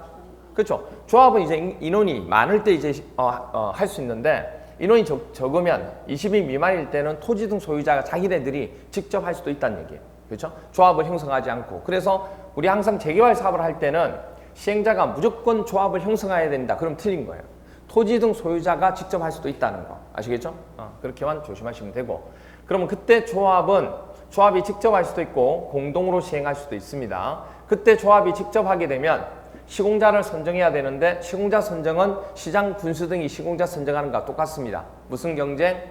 그렇죠? 조합은 이제 인원이 많을 때 이제 할 수 있는데 인원이 적으면 20인 미만일 때는 토지 등 소유자가 자기네들이 직접 할 수도 있다는 얘기예요. 그렇죠? 조합을 형성하지 않고. 그래서 우리 항상 재개발 사업을 할 때는 시행자가 무조건 조합을 형성해야 된다. 그럼 틀린 거예요. 토지 등 소유자가 직접 할 수도 있다는 거. 아시겠죠? 그렇게만 조심하시면 되고. 그러면 그때 조합이 직접 할 수도 있고 공동으로 시행할 수도 있습니다. 그때 조합이 직접 하게 되면 시공자를 선정해야 되는데 시공자 선정은 시장 군수 등이 시공자 선정하는 것과 똑같습니다. 무슨 경쟁?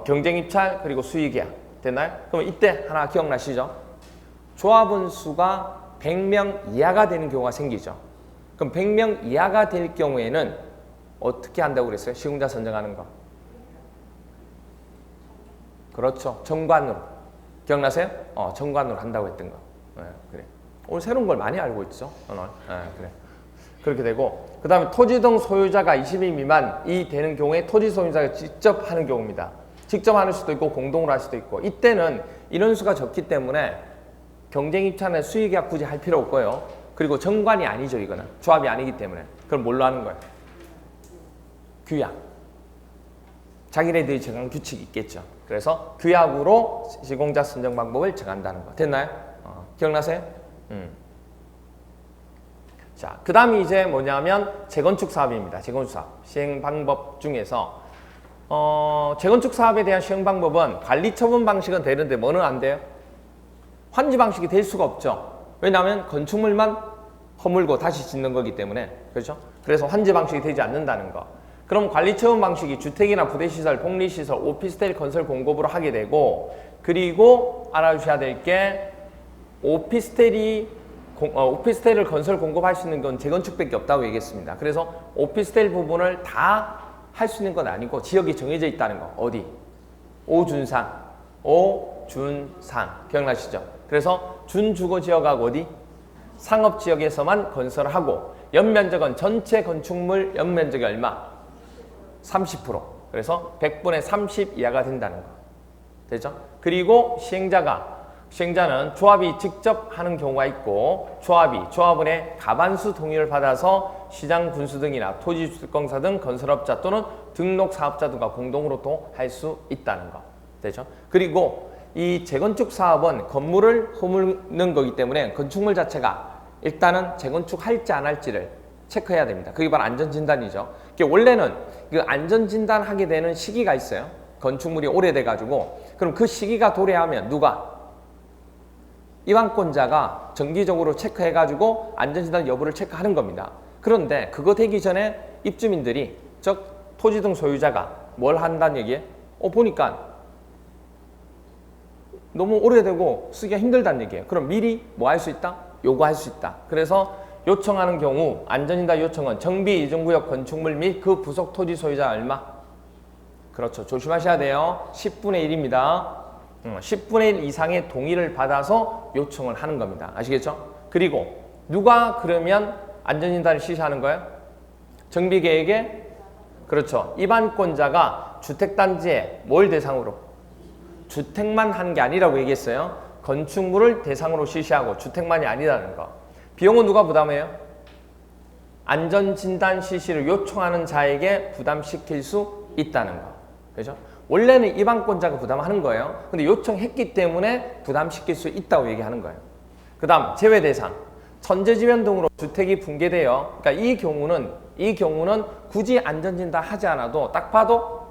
경쟁 입찰 그리고 수의 계약. 됐나요? 그럼 이때 하나 기억나시죠? 조합원 수가 100명 이하가 되는 경우가 생기죠. 그럼 100명 이하가 될 경우에는 어떻게 한다고 그랬어요? 시공자 선정하는 거. 그렇죠. 정관으로. 기억나세요? 정관으로 한다고 했던 거. 네, 그래. 오늘 새로운 걸 많이 알고 있죠. 그래. 그렇게 되고 그 다음에 토지 등 소유자가 20인 미만이 되는 경우에 토지 소유자가 직접 하는 경우입니다. 직접 하는 수도 있고 공동으로 할 수도 있고 이때는 인원수가 적기 때문에 경쟁 입찰에 수의계약 굳이 할 필요 없고요. 그리고 정관이 아니죠. 이거는 조합이 아니기 때문에. 그럼 뭘로 하는 거예요? 규약. 자기네들이 정한 규칙이 있겠죠. 그래서 규약으로 시공자 선정 방법을 정한다는 거. 됐나요? 기억나세요? 자, 그 다음이 이제 뭐냐면 재건축 사업입니다. 재건축 사업. 시행 방법 중에서 재건축 사업에 대한 시행 방법은 관리 처분 방식은 되는데 뭐는 안 돼요? 환지 방식이 될 수가 없죠. 왜냐하면 건축물만 허물고 다시 짓는 거기 때문에. 그렇죠? 그래서 환지 방식이 되지 않는다는 거. 그럼 관리 처분 방식이 주택이나 부대시설, 복리시설, 오피스텔 건설 공급으로 하게 되고 그리고 알아주셔야 될 게 오피스텔을 건설 공급할 수 있는 건 재건축밖에 없다고 얘기했습니다. 그래서 오피스텔 부분을 다 할 수 있는 건 아니고 지역이 정해져 있다는 거. 어디? 오준상. 기억나시죠? 그래서 준주거지역하고 어디? 상업지역에서만 건설하고 연면적은 전체 건축물 연면적이 얼마? 30%. 그래서 100분의 30 이하가 된다는 거. 되죠? 그리고 시행자는 조합이 직접 하는 경우가 있고 조합원의 가반수 동의를 받아서 시장 군수 등이나 토지주택공사 등 건설업자 또는 등록 사업자 등과 공동으로 또 할 수 있다는 거. 되죠? 그리고 이 재건축 사업은 건물을 허무는 거기 때문에 건축물 자체가 일단은 재건축할지 안 할지를 체크해야 됩니다. 그게 바로 안전진단이죠. 원래는 그 안전진단 하게 되는 시기가 있어요. 건축물이 오래돼 가지고 그럼 그 시기가 도래하면 누가? 입안권자가 정기적으로 체크해 가지고 안전진단 여부를 체크하는 겁니다. 그런데 그거 되기 전에 입주민들이 즉 토지 등 소유자가 뭘 한다는 얘기예요? 보니까 너무 오래되고 쓰기가 힘들다는 얘기예요. 그럼 미리 뭐 할 수 있다? 요구할 수 있다. 그래서 요청하는 경우 안전진단 요청은 정비 이전구역 건축물 및 그 부속 토지 소유자 얼마? 그렇죠. 조심하셔야 돼요. 10분의 1입니다. 10분의 1 이상의 동의를 받아서 요청을 하는 겁니다. 아시겠죠? 그리고 누가 그러면 안전진단을 실시하는 거예요? 정비계획에 그렇죠. 입안권자가 주택단지에 뭘 대상으로? 주택만 하는 게 아니라고 얘기했어요. 건축물을 대상으로 실시하고 주택만이 아니라는 거. 비용은 누가 부담해요? 안전진단 실시를 요청하는 자에게 부담시킬 수 있다는 거. 그렇죠? 원래는 입안권자가 부담하는 거예요. 근데 요청했기 때문에 부담시킬 수 있다고 얘기하는 거예요. 그 다음 제외 대상. 천재지변 등으로 주택이 붕괴돼요. 그러니까 이 경우는 굳이 안전진단 하지 않아도 딱 봐도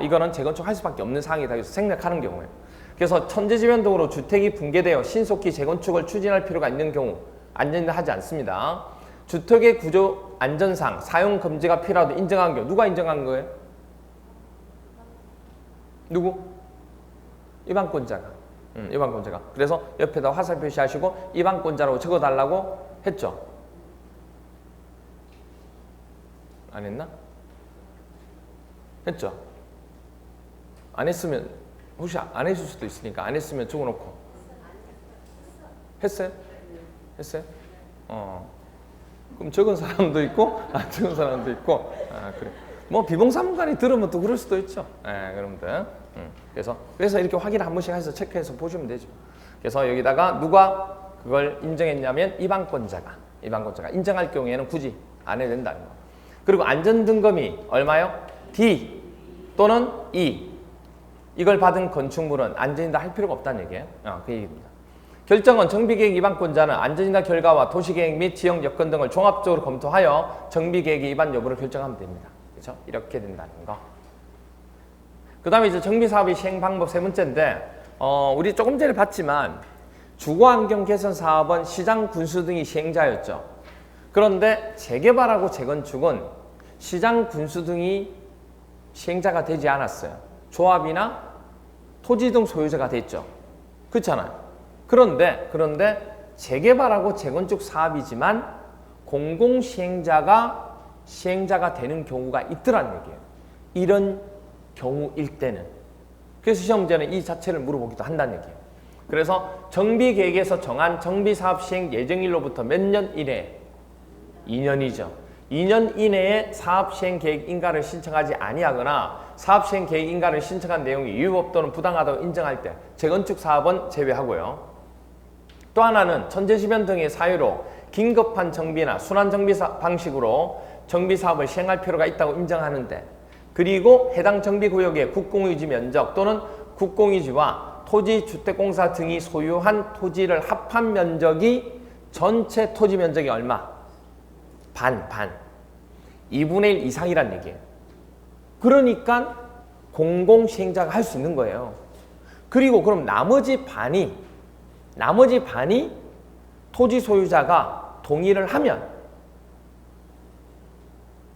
이거는 재건축 할 수밖에 없는 상황이다. 그래서 생략하는 경우예요. 그래서 천재지변 등으로 주택이 붕괴되어 신속히 재건축을 추진할 필요가 있는 경우 안전진단 하지 않습니다. 주택의 구조 안전상 사용 금지가 필요하다고 인정한 경우 누가 인정한 거예요? 누구? 입안권자가. 입안권자가. 그래서 옆에다 화살 표시하시고 입안권자라고 적어달라고 했죠. 안 했나? 했죠. 안 했으면 혹시 안 했을 수도 있으니까 안 했으면 적어놓고. 했어요? 했어요? 그럼 적은 사람도 있고 안 적은 사람도 있고. 그래. 뭐 비봉사문간에 들으면 또 그럴 수도 있죠. 여러분들. 그래서 이렇게 확인을 한 번씩 해서 체크해서 보시면 되죠. 그래서 여기다가 누가 그걸 인정했냐면 입안권자가 인정할 경우에는 굳이 안 해도 된다는 거. 그리고 안전등급이 얼마요? D 또는 E. 이걸 받은 건축물은 안전이다 할 필요가 없다는 얘기예요. 그 얘기입니다. 결정은 정비계획 위반권자는 안전이나 결과와 도시계획 및 지역 여건 등을 종합적으로 검토하여 정비계획 위반 여부를 결정하면 됩니다. 그렇죠? 이렇게 된다는 거. 그 다음에 이제 정비사업의 시행 방법 세 번째인데, 우리 조금 전에 봤지만 주거환경 개선 사업은 시장 군수 등이 시행자였죠. 그런데 재개발하고 재건축은 시장 군수 등이 시행자가 되지 않았어요. 조합이나 토지 등 소유자가 됐죠. 그렇잖아요. 그런데 재개발하고 재건축 사업이지만 공공시행자가 되는 경우가 있더라는 얘기예요. 이런 경우일 때는. 그래서 시험 문제는 이 자체를 물어보기도 한다는 얘기예요. 그래서 정비계획에서 정한 정비사업 시행 예정일로부터 몇 년 이내? 2년이죠. 2년 이내에 사업시행계획 인가를 신청하지 아니하거나 사업시행계획 인가를 신청한 내용이 유법 또는 부당하다고 인정할 때 재건축 사업은 제외하고요. 또 하나는 천재지변 등의 사유로 긴급한 정비나 순환정비 방식으로 정비사업을 시행할 필요가 있다고 인정하는데, 그리고 해당 정비구역의 국공유지 면적 또는 국공유지와 토지주택공사 등이 소유한 토지를 합한 면적이 전체 토지 면적이 얼마? 반. 2분의 1 이상이란 얘기예요. 그러니까 공공시행자가 할 수 있는 거예요. 그리고 그럼 나머지 반이 토지 소유자가 동의를 하면,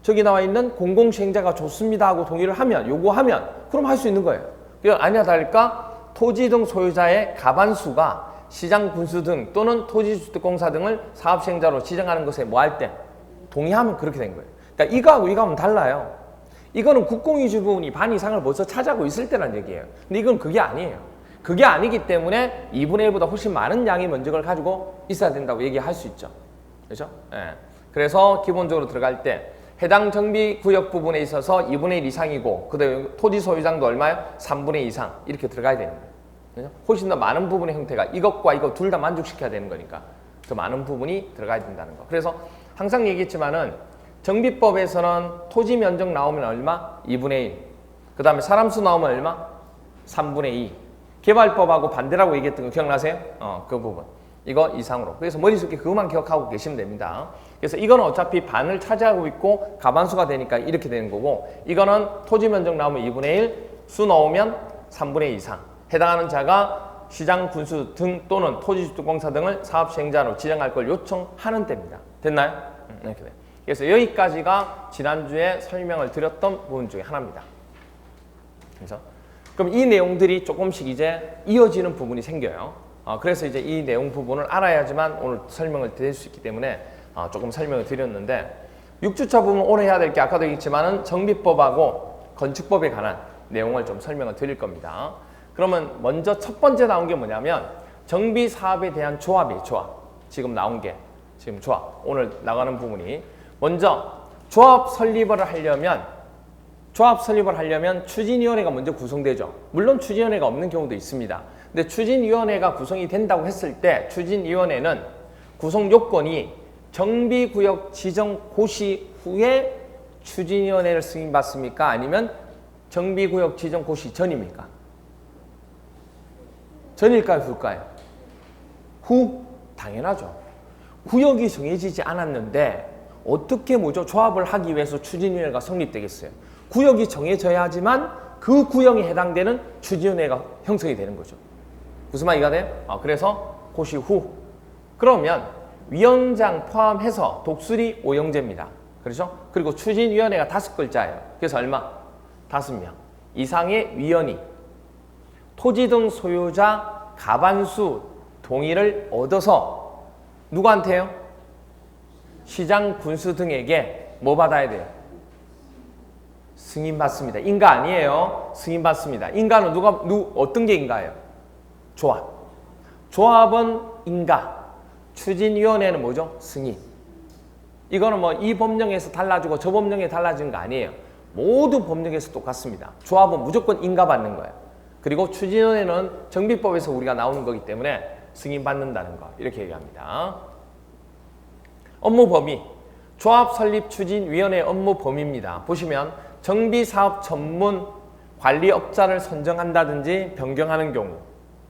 저기 나와 있는 공공시행자가 좋습니다 하고 동의를 하면, 요구하면, 그럼 할 수 있는 거예요. 아니나 다를까 토지 등 소유자의 가반수가 시장 군수 등 또는 토지주택공사 등을 사업시행자로 지정하는 것에 뭐 할 때? 동의하면 그렇게 된 거예요. 그러니까 이거하고는 달라요. 이거는 국공유지 부분이 반 이상을 벌써 차지하고 있을 때란 얘기예요. 근데 이건 그게 아니에요. 그게 아니기 때문에 2분의 1보다 훨씬 많은 양의 면적을 가지고 있어야 된다고 얘기할 수 있죠. 그렇죠? 그래서 기본적으로 들어갈 때 해당 정비구역 부분에 있어서 2분의 1 이상이고, 그다음에 토지 소유장도 얼마요? 3분의 2 이상 이렇게 들어가야 되는 거예요. 그렇죠? 훨씬 더 많은 부분의 형태가 이것과 이거 둘 다 만족시켜야 되는 거니까 더 많은 부분이 들어가야 된다는 거. 그래서 항상 얘기했지만은 정비법에서는 토지 면적 나오면 얼마? 2분의 1. 그 다음에 사람 수 나오면 얼마? 3분의 2. 개발법하고 반대라고 얘기했던 거 기억나세요? 그 부분. 이거 이상으로. 그래서 머릿속에 그것만 기억하고 계시면 됩니다. 그래서 이거는 어차피 반을 차지하고 있고 가반수가 되니까 이렇게 되는 거고, 이거는 토지 면적 나오면 2분의 1, 수 나오면 3분의 2 이상. 해당하는 자가 시장 군수 등 또는 토지주택공사 등을 사업시행자로 지정할 걸 요청하는 때입니다. 됐나요? 이렇게 돼요. 그래서 여기까지가 지난주에 설명을 드렸던 부분 중에 하나입니다. 그래서 그럼 이 내용들이 조금씩 이제 이어지는 부분이 생겨요. 그래서 이제 이 내용 부분을 알아야지만 오늘 설명을 드릴 수 있기 때문에 조금 설명을 드렸는데, 6주차 부분 오늘 해야 될 게 아까도 얘기했지만은 정비법하고 건축법에 관한 내용을 좀 설명을 드릴 겁니다. 그러면 먼저 첫 번째 나온 게 뭐냐면 정비 사업에 대한 조합이에요. 조합. 지금 나온 게 지금 조합. 오늘 나가는 부분이 먼저 조합 설립을 하려면 추진위원회가 먼저 구성되죠. 물론 추진위원회가 없는 경우도 있습니다. 근데 추진위원회가 구성이 된다고 했을 때 추진위원회는 구성 요건이 정비구역 지정 고시 후에 추진위원회를 승인받습니까? 아니면 정비구역 지정 고시 전입니까? 전일까요? 후일까요? 후? 당연하죠. 구역이 정해지지 않았는데 어떻게 조합을 하기 위해서 추진위원회가 성립되겠어요? 구역이 정해져야지만 그 구역에 해당되는 추진위원회가 형성이 되는 거죠. 무슨 말이가 돼요? 그래서 고시 후. 그러면 위원장 포함해서 독수리 5형제입니다. 그렇죠? 그리고 추진위원회가 5글자예요. 그래서 얼마? 5명. 이상의 위원이 토지 등 소유자 과반수 동의를 얻어서 누구한테요? 시장 군수 등에게 뭐 받아야 돼요? 승인 받습니다. 인가 아니에요. 승인 받습니다. 인가는 어떤 게 인가예요? 조합. 조합은 인가. 추진위원회는 뭐죠? 승인. 이거는 뭐 이 법령에서 달라지고 저 법령에 달라진 거 아니에요. 모든 법령에서 똑같습니다. 조합은 무조건 인가 받는 거예요. 그리고 추진위원회는 정비법에서 우리가 나오는 거기 때문에 승인 받는다는 거 이렇게 얘기합니다. 업무 범위. 조합 설립 추진위원회 업무 범위입니다. 보시면 정비사업 전문 관리업자를 선정한다든지 변경하는 경우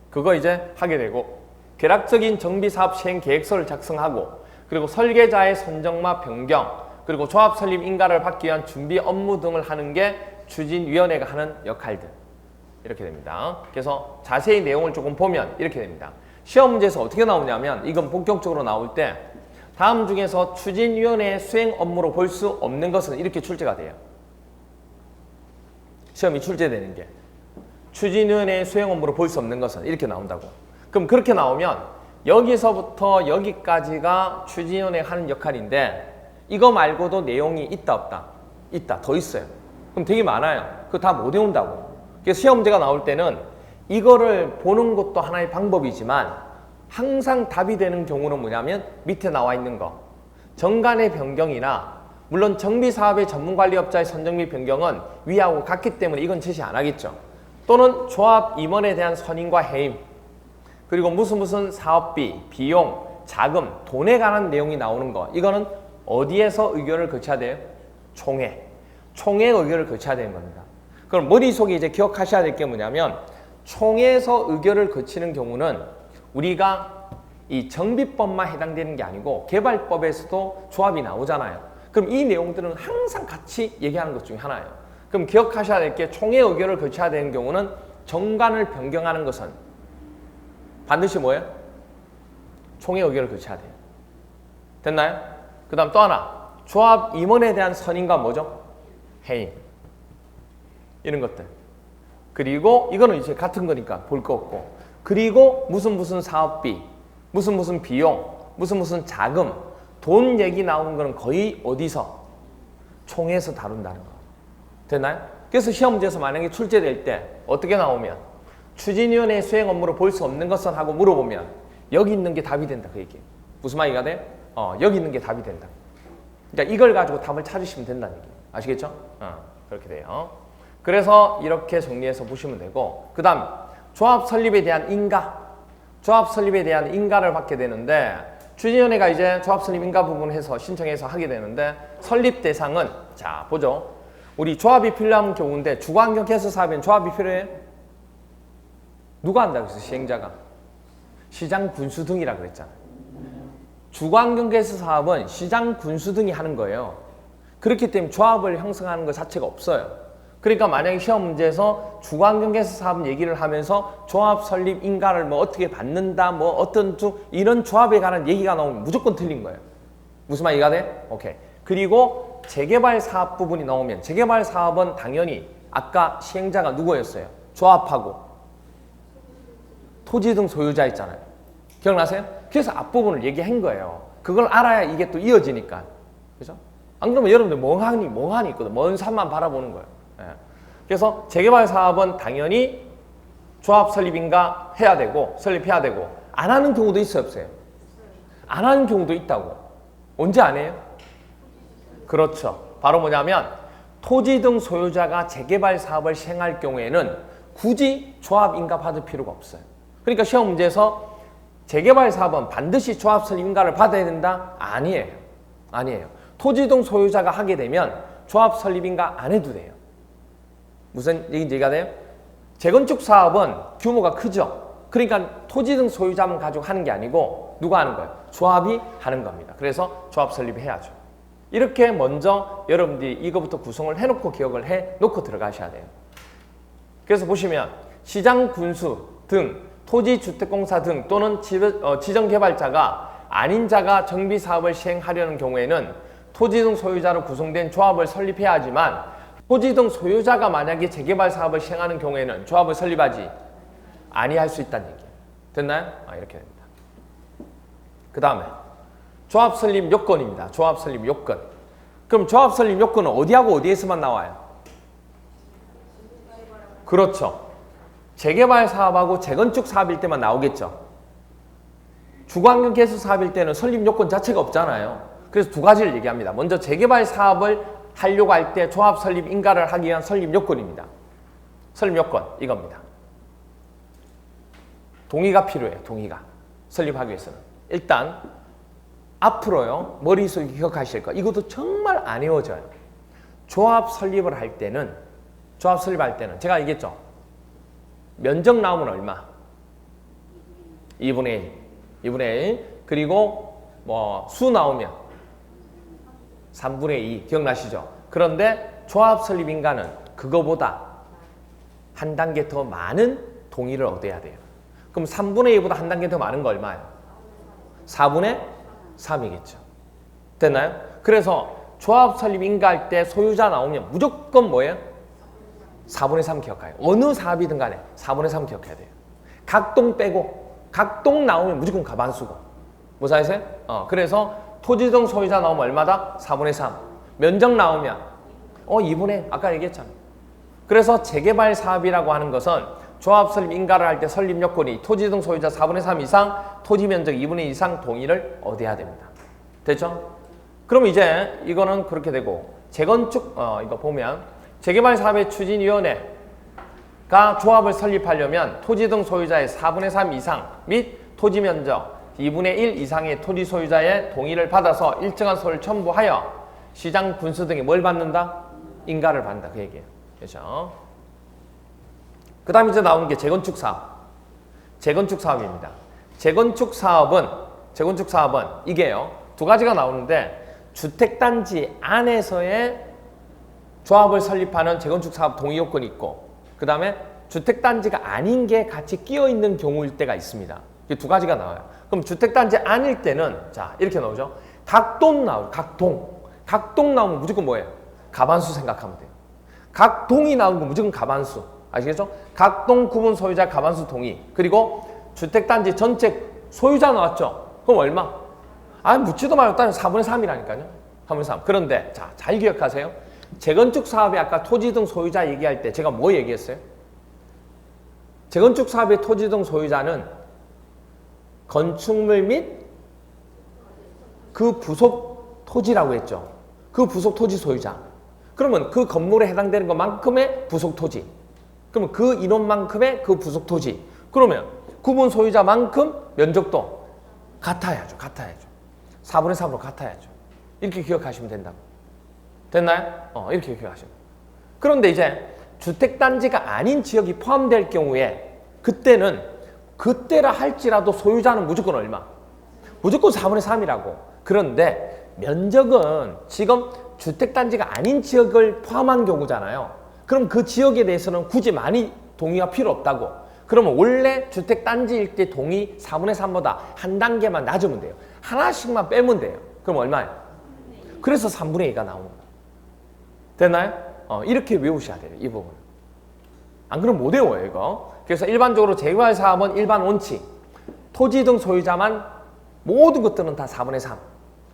그거 이제 하게 되고 개략적인 정비사업 시행 계획서를 작성하고 그리고 설계자의 선정과 변경 그리고 조합 설립 인가를 받기 위한 준비 업무 등을 하는 게 추진위원회가 하는 역할들 이렇게 됩니다. 그래서 자세히 내용을 조금 보면 이렇게 됩니다. 시험 문제에서 어떻게 나오냐면 이건 본격적으로 나올 때 다음 중에서 추진위원회의 수행 업무로 볼 수 없는 것은 이렇게 출제가 돼요. 시험이 출제되는 게 추진위원회의 수행 업무로 볼 수 없는 것은 이렇게 나온다고. 그럼 그렇게 나오면 여기서부터 여기까지가 추진위원회가 하는 역할인데 이거 말고도 내용이 있다 없다? 있다. 더 있어요. 그럼 되게 많아요. 그거 다 못 외운다고. 그래서 시험 문제가 나올 때는 이거를 보는 것도 하나의 방법이지만 항상 답이 되는 경우는 뭐냐면 밑에 나와 있는 거 정관의 변경이나 물론 정비사업의 전문관리업자의 선정 및 변경은 위하고 같기 때문에 이건 제시 안 하겠죠. 또는 조합 임원에 대한 선임과 해임 그리고 무슨 사업비, 비용, 자금, 돈에 관한 내용이 나오는 거 이거는 어디에서 의결을 거쳐야 돼요? 총회. 총회 의결을 거쳐야 되는 겁니다. 그럼 머릿속에 이제 기억하셔야 될 게 뭐냐면 총회에서 의결을 거치는 경우는 우리가 이 정비법만 해당되는 게 아니고 개발법에서도 조합이 나오잖아요. 그럼 이 내용들은 항상 같이 얘기하는 것 중에 하나예요. 그럼 기억하셔야 될 게 총회 의결을 거쳐야 되는 경우는 정관을 변경하는 것은 반드시 뭐예요? 총회 의결을 거쳐야 돼요. 됐나요? 그 다음 또 하나 조합 임원에 대한 선임과 뭐죠? 해임 이런 것들 그리고 이거는 이제 같은 거니까 볼 거 없고 그리고 무슨 사업비 무슨 비용 무슨 자금 돈 얘기 나오는 거는 거의 어디서? 총회에서 다룬다는 거 됐나요? 그래서 시험 문제에서 만약에 출제될 때 어떻게 나오면 추진위원회 수행 업무로 볼 수 없는 것은 하고 물어보면 여기 있는 게 답이 된다 그 얘기예요. 무슨 말이가 돼? 여기 있는 게 답이 된다. 그러니까 이걸 가지고 답을 찾으시면 된다는 얘기예요. 아시겠죠? 그렇게 돼요. 그래서 이렇게 정리해서 보시면 되고 그 다음 조합 설립에 대한 인가 조합 설립에 대한 인가를 받게 되는데 추진위원회가 이제 조합 설립 인가 부분을 해서 신청해서 하게 되는데 설립 대상은 자 보죠. 우리 조합이 필요한 경우인데 주거환경 개선 사업엔 조합이 필요해요? 누가 한다고 했어요? 시행자가. 시장 군수 등이라고 그랬잖아요. 주거환경 개선 사업은 시장 군수 등이 하는 거예요. 그렇기 때문에 조합을 형성하는 것 자체가 없어요. 그러니까 만약에 시험 문제에서 주거환경 개선 사업 얘기를 하면서 조합 설립 인가를 뭐 어떻게 받는다 뭐 어떤 이런 조합에 관한 얘기가 나오면 무조건 틀린 거예요. 무슨 말 이해가 돼? 오케이. 그리고 재개발 사업 부분이 나오면 재개발 사업은 당연히 아까 시행자가 누구였어요? 조합하고 토지 등 소유자 있잖아요. 기억나세요? 그래서 앞부분을 얘기한 거예요. 그걸 알아야 이게 또 이어지니까. 그죠? 안 그러면 여러분들 멍하니 있거든. 먼 산만 바라보는 거예요. 예. 그래서 재개발 사업은 당연히 조합 설립인가 해야 되고 설립해야 되고 안 하는 경우도 있어요 없어요? 안 하는 경우도 있다고. 언제 안 해요? 그렇죠. 바로 뭐냐면 토지 등 소유자가 재개발 사업을 시행할 경우에는 굳이 조합인가 받을 필요가 없어요. 그러니까 시험 문제에서 재개발 사업은 반드시 조합 설립 인가를 받아야 된다? 아니에요. 아니에요. 토지 등 소유자가 하게 되면 조합 설립 인가 안 해도 돼요. 무슨 얘기인지 이해가 돼요? 재건축 사업은 규모가 크죠. 그러니까 토지 등 소유자만 가지고 하는 게 아니고 누가 하는 거예요? 조합이 하는 겁니다. 그래서 조합 설립해야죠. 이렇게 먼저 여러분들이 이거부터 구성을 해놓고 기억을 해놓고 들어가셔야 돼요. 그래서 보시면 시장 군수 등 토지주택공사 등 또는 지정개발자가 아닌 자가 정비사업을 시행하려는 경우에는 토지 등 소유자로 구성된 조합을 설립해야 하지만 토지 등 소유자가 만약에 재개발 사업을 시행하는 경우에는 조합을 설립하지 아니할 수 있다는 얘기예요. 됐나요? 이렇게 됩니다. 그 다음에 조합 설립 요건입니다. 조합 설립 요건. 그럼 조합 설립 요건은 어디하고 어디에서만 나와요? 그렇죠. 재개발 사업하고 재건축 사업일 때만 나오겠죠. 주거환경 개수 사업일 때는 설립 요건 자체가 없잖아요. 그래서 두 가지를 얘기합니다. 먼저 재개발 사업을 하려고 할 때 조합 설립 인가를 하기 위한 설립 요건입니다. 설립 요건 이겁니다. 동의가 필요해요. 동의가. 설립하기 위해서는. 일단 앞으로요. 머릿속에 기억하실 거. 이것도 정말 안 외워져요. 조합 설립을 할 때는 제가 얘기했죠. 면적 나오면 얼마? 2분의 1. 2분의 1. 그리고 수 나오면 3분의 2. 기억나시죠? 그런데 조합 설립 인가는 그거보다 한 단계 더 많은 동의를 얻어야 돼요. 그럼 3분의 2보다 한 단계 더 많은 거 얼마예요? 4분의 3이겠죠. 됐나요? 그래서 조합 설립 인가할 때 소유자 나오면 무조건 뭐예요? 4분의 3 기억해요. 어느 사업이든 간에 4분의 3 기억해야 돼요. 각동 빼고 각동 나오면 무조건 가반수고. 무사하세요? 그래서 토지등 소유자 나오면 얼마다? 4분의 3. 면적 나오면 2분의 아까 얘기했잖아요. 그래서 재개발 사업이라고 하는 것은 조합 설립 인가를 할 때 설립 요건이 토지등 소유자 4분의 3 이상, 토지 면적 2분의 2 이상 동의를 얻어야 됩니다. 됐죠? 그럼 이제 이거는 그렇게 되고 재건축 이거 보면 재개발 사업의 추진위원회가 조합을 설립하려면 토지등 소유자의 4분의 3 이상 및 토지 면적 2분의 1 이상의 토지 소유자의 동의를 받아서 일정한 서류를 첨부하여 시장 군수 등에 뭘 받는다? 인가를 받는다. 그 얘기예요. 그렇죠? 그 다음에 이제 나오는 게 재건축 사업. 재건축 사업입니다. 재건축 사업은 이게요. 두 가지가 나오는데 주택단지 안에서의 조합을 설립하는 재건축 사업 동의 요건이 있고 그 다음에 주택단지가 아닌 게 같이 끼어 있는 경우일 때가 있습니다. 이게 두 가지가 나와요. 그럼 주택단지 아닐 때는 자 이렇게 나오죠. 각동 나오죠. 각동 나오면 무조건 뭐예요? 가반수 생각하면 돼요. 각동이 나오는 건 무조건 가반수. 아시겠죠? 각동 구분 소유자 가반수 동의. 그리고 주택단지 전체 소유자 나왔죠? 그럼 얼마? 묻지도 말고 따지면 4분의 3이라니까요. 4분의 3. 그런데 자, 잘 기억하세요. 재건축 사업에 아까 토지 등 소유자 얘기할 때 제가 뭐 얘기했어요? 재건축 사업의 토지 등 소유자는 건축물 및 그 부속 토지라고 했죠. 그 부속 토지 소유자. 그러면 그 건물에 해당되는 것만큼의 부속 토지. 그러면 그 인원만큼의 그 부속 토지. 그러면 구분 소유자만큼 면적도 같아야죠. 4분의 3으로 같아야죠. 이렇게 기억하시면 된다고. 됐나요? 이렇게 기억하시면. 그런데 이제 주택단지가 아닌 지역이 포함될 경우에 그때라 할지라도 소유자는 무조건 얼마? 무조건 4분의 3이라고. 그런데 면적은 지금 주택단지가 아닌 지역을 포함한 경우잖아요. 그럼 그 지역에 대해서는 굳이 많이 동의가 필요 없다고. 그러면 원래 주택단지일 때 동의 4분의 3보다 한 단계만 낮으면 돼요. 하나씩만 빼면 돼요. 그럼 얼마예요? 그래서 3분의 2가 나오는 거예요. 됐나요? 이렇게 외우셔야 돼요. 이 부분. 안 그러면 못 외워요, 이거. 그래서 일반적으로 재개발 사업은 일반 원칙. 토지 등 소유자만 모든 것들은 다 4분의 3.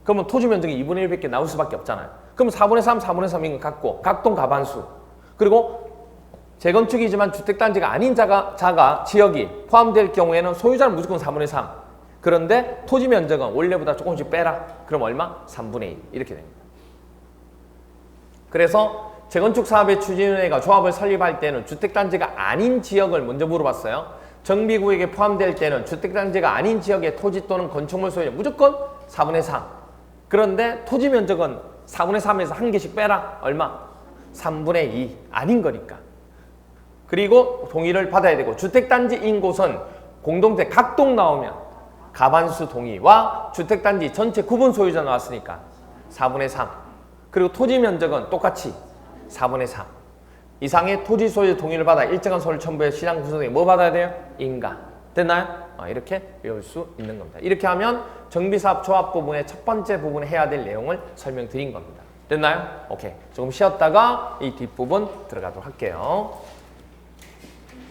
그러면 토지 면적이 2분의 1밖에 나올 수밖에 없잖아요. 그럼 4분의 3, 4분의 3인 건 같고 각동 가반수. 그리고 재건축이지만 주택단지가 아닌 지역이 포함될 경우에는 소유자는 무조건 4분의 3. 그런데 토지 면적은 원래보다 조금씩 빼라. 그럼 얼마? 3분의 1. 이렇게 됩니다. 그래서 재건축 사업의 추진위원회가 조합을 설립할 때는 주택단지가 아닌 지역을 먼저 물어봤어요. 정비구역에 포함될 때는 주택단지가 아닌 지역의 토지 또는 건축물 소유는 무조건 4분의 3. 그런데 토지 면적은 4분의 3에서 한 개씩 빼라. 얼마? 3분의 2. 아닌 거니까. 그리고 동의를 받아야 되고 주택단지인 곳은 공동체 각동 나오면 가반수 동의와 주택단지 전체 구분 소유자 나왔으니까 4분의 3. 그리고 토지 면적은 똑같이 4분의 3 이상의 토지 소유 동의를 받아 일정한 서류 첨부해 시장 구성에 뭐 받아야 돼요? 인가. 됐나요? 이렇게 외울 수 있는 겁니다. 이렇게 하면 정비사업 조합 부분의 첫 번째 부분에 해야 될 내용을 설명드린 겁니다. 됐나요? 오케이. 조금 쉬었다가 이 뒷부분 들어가도록 할게요.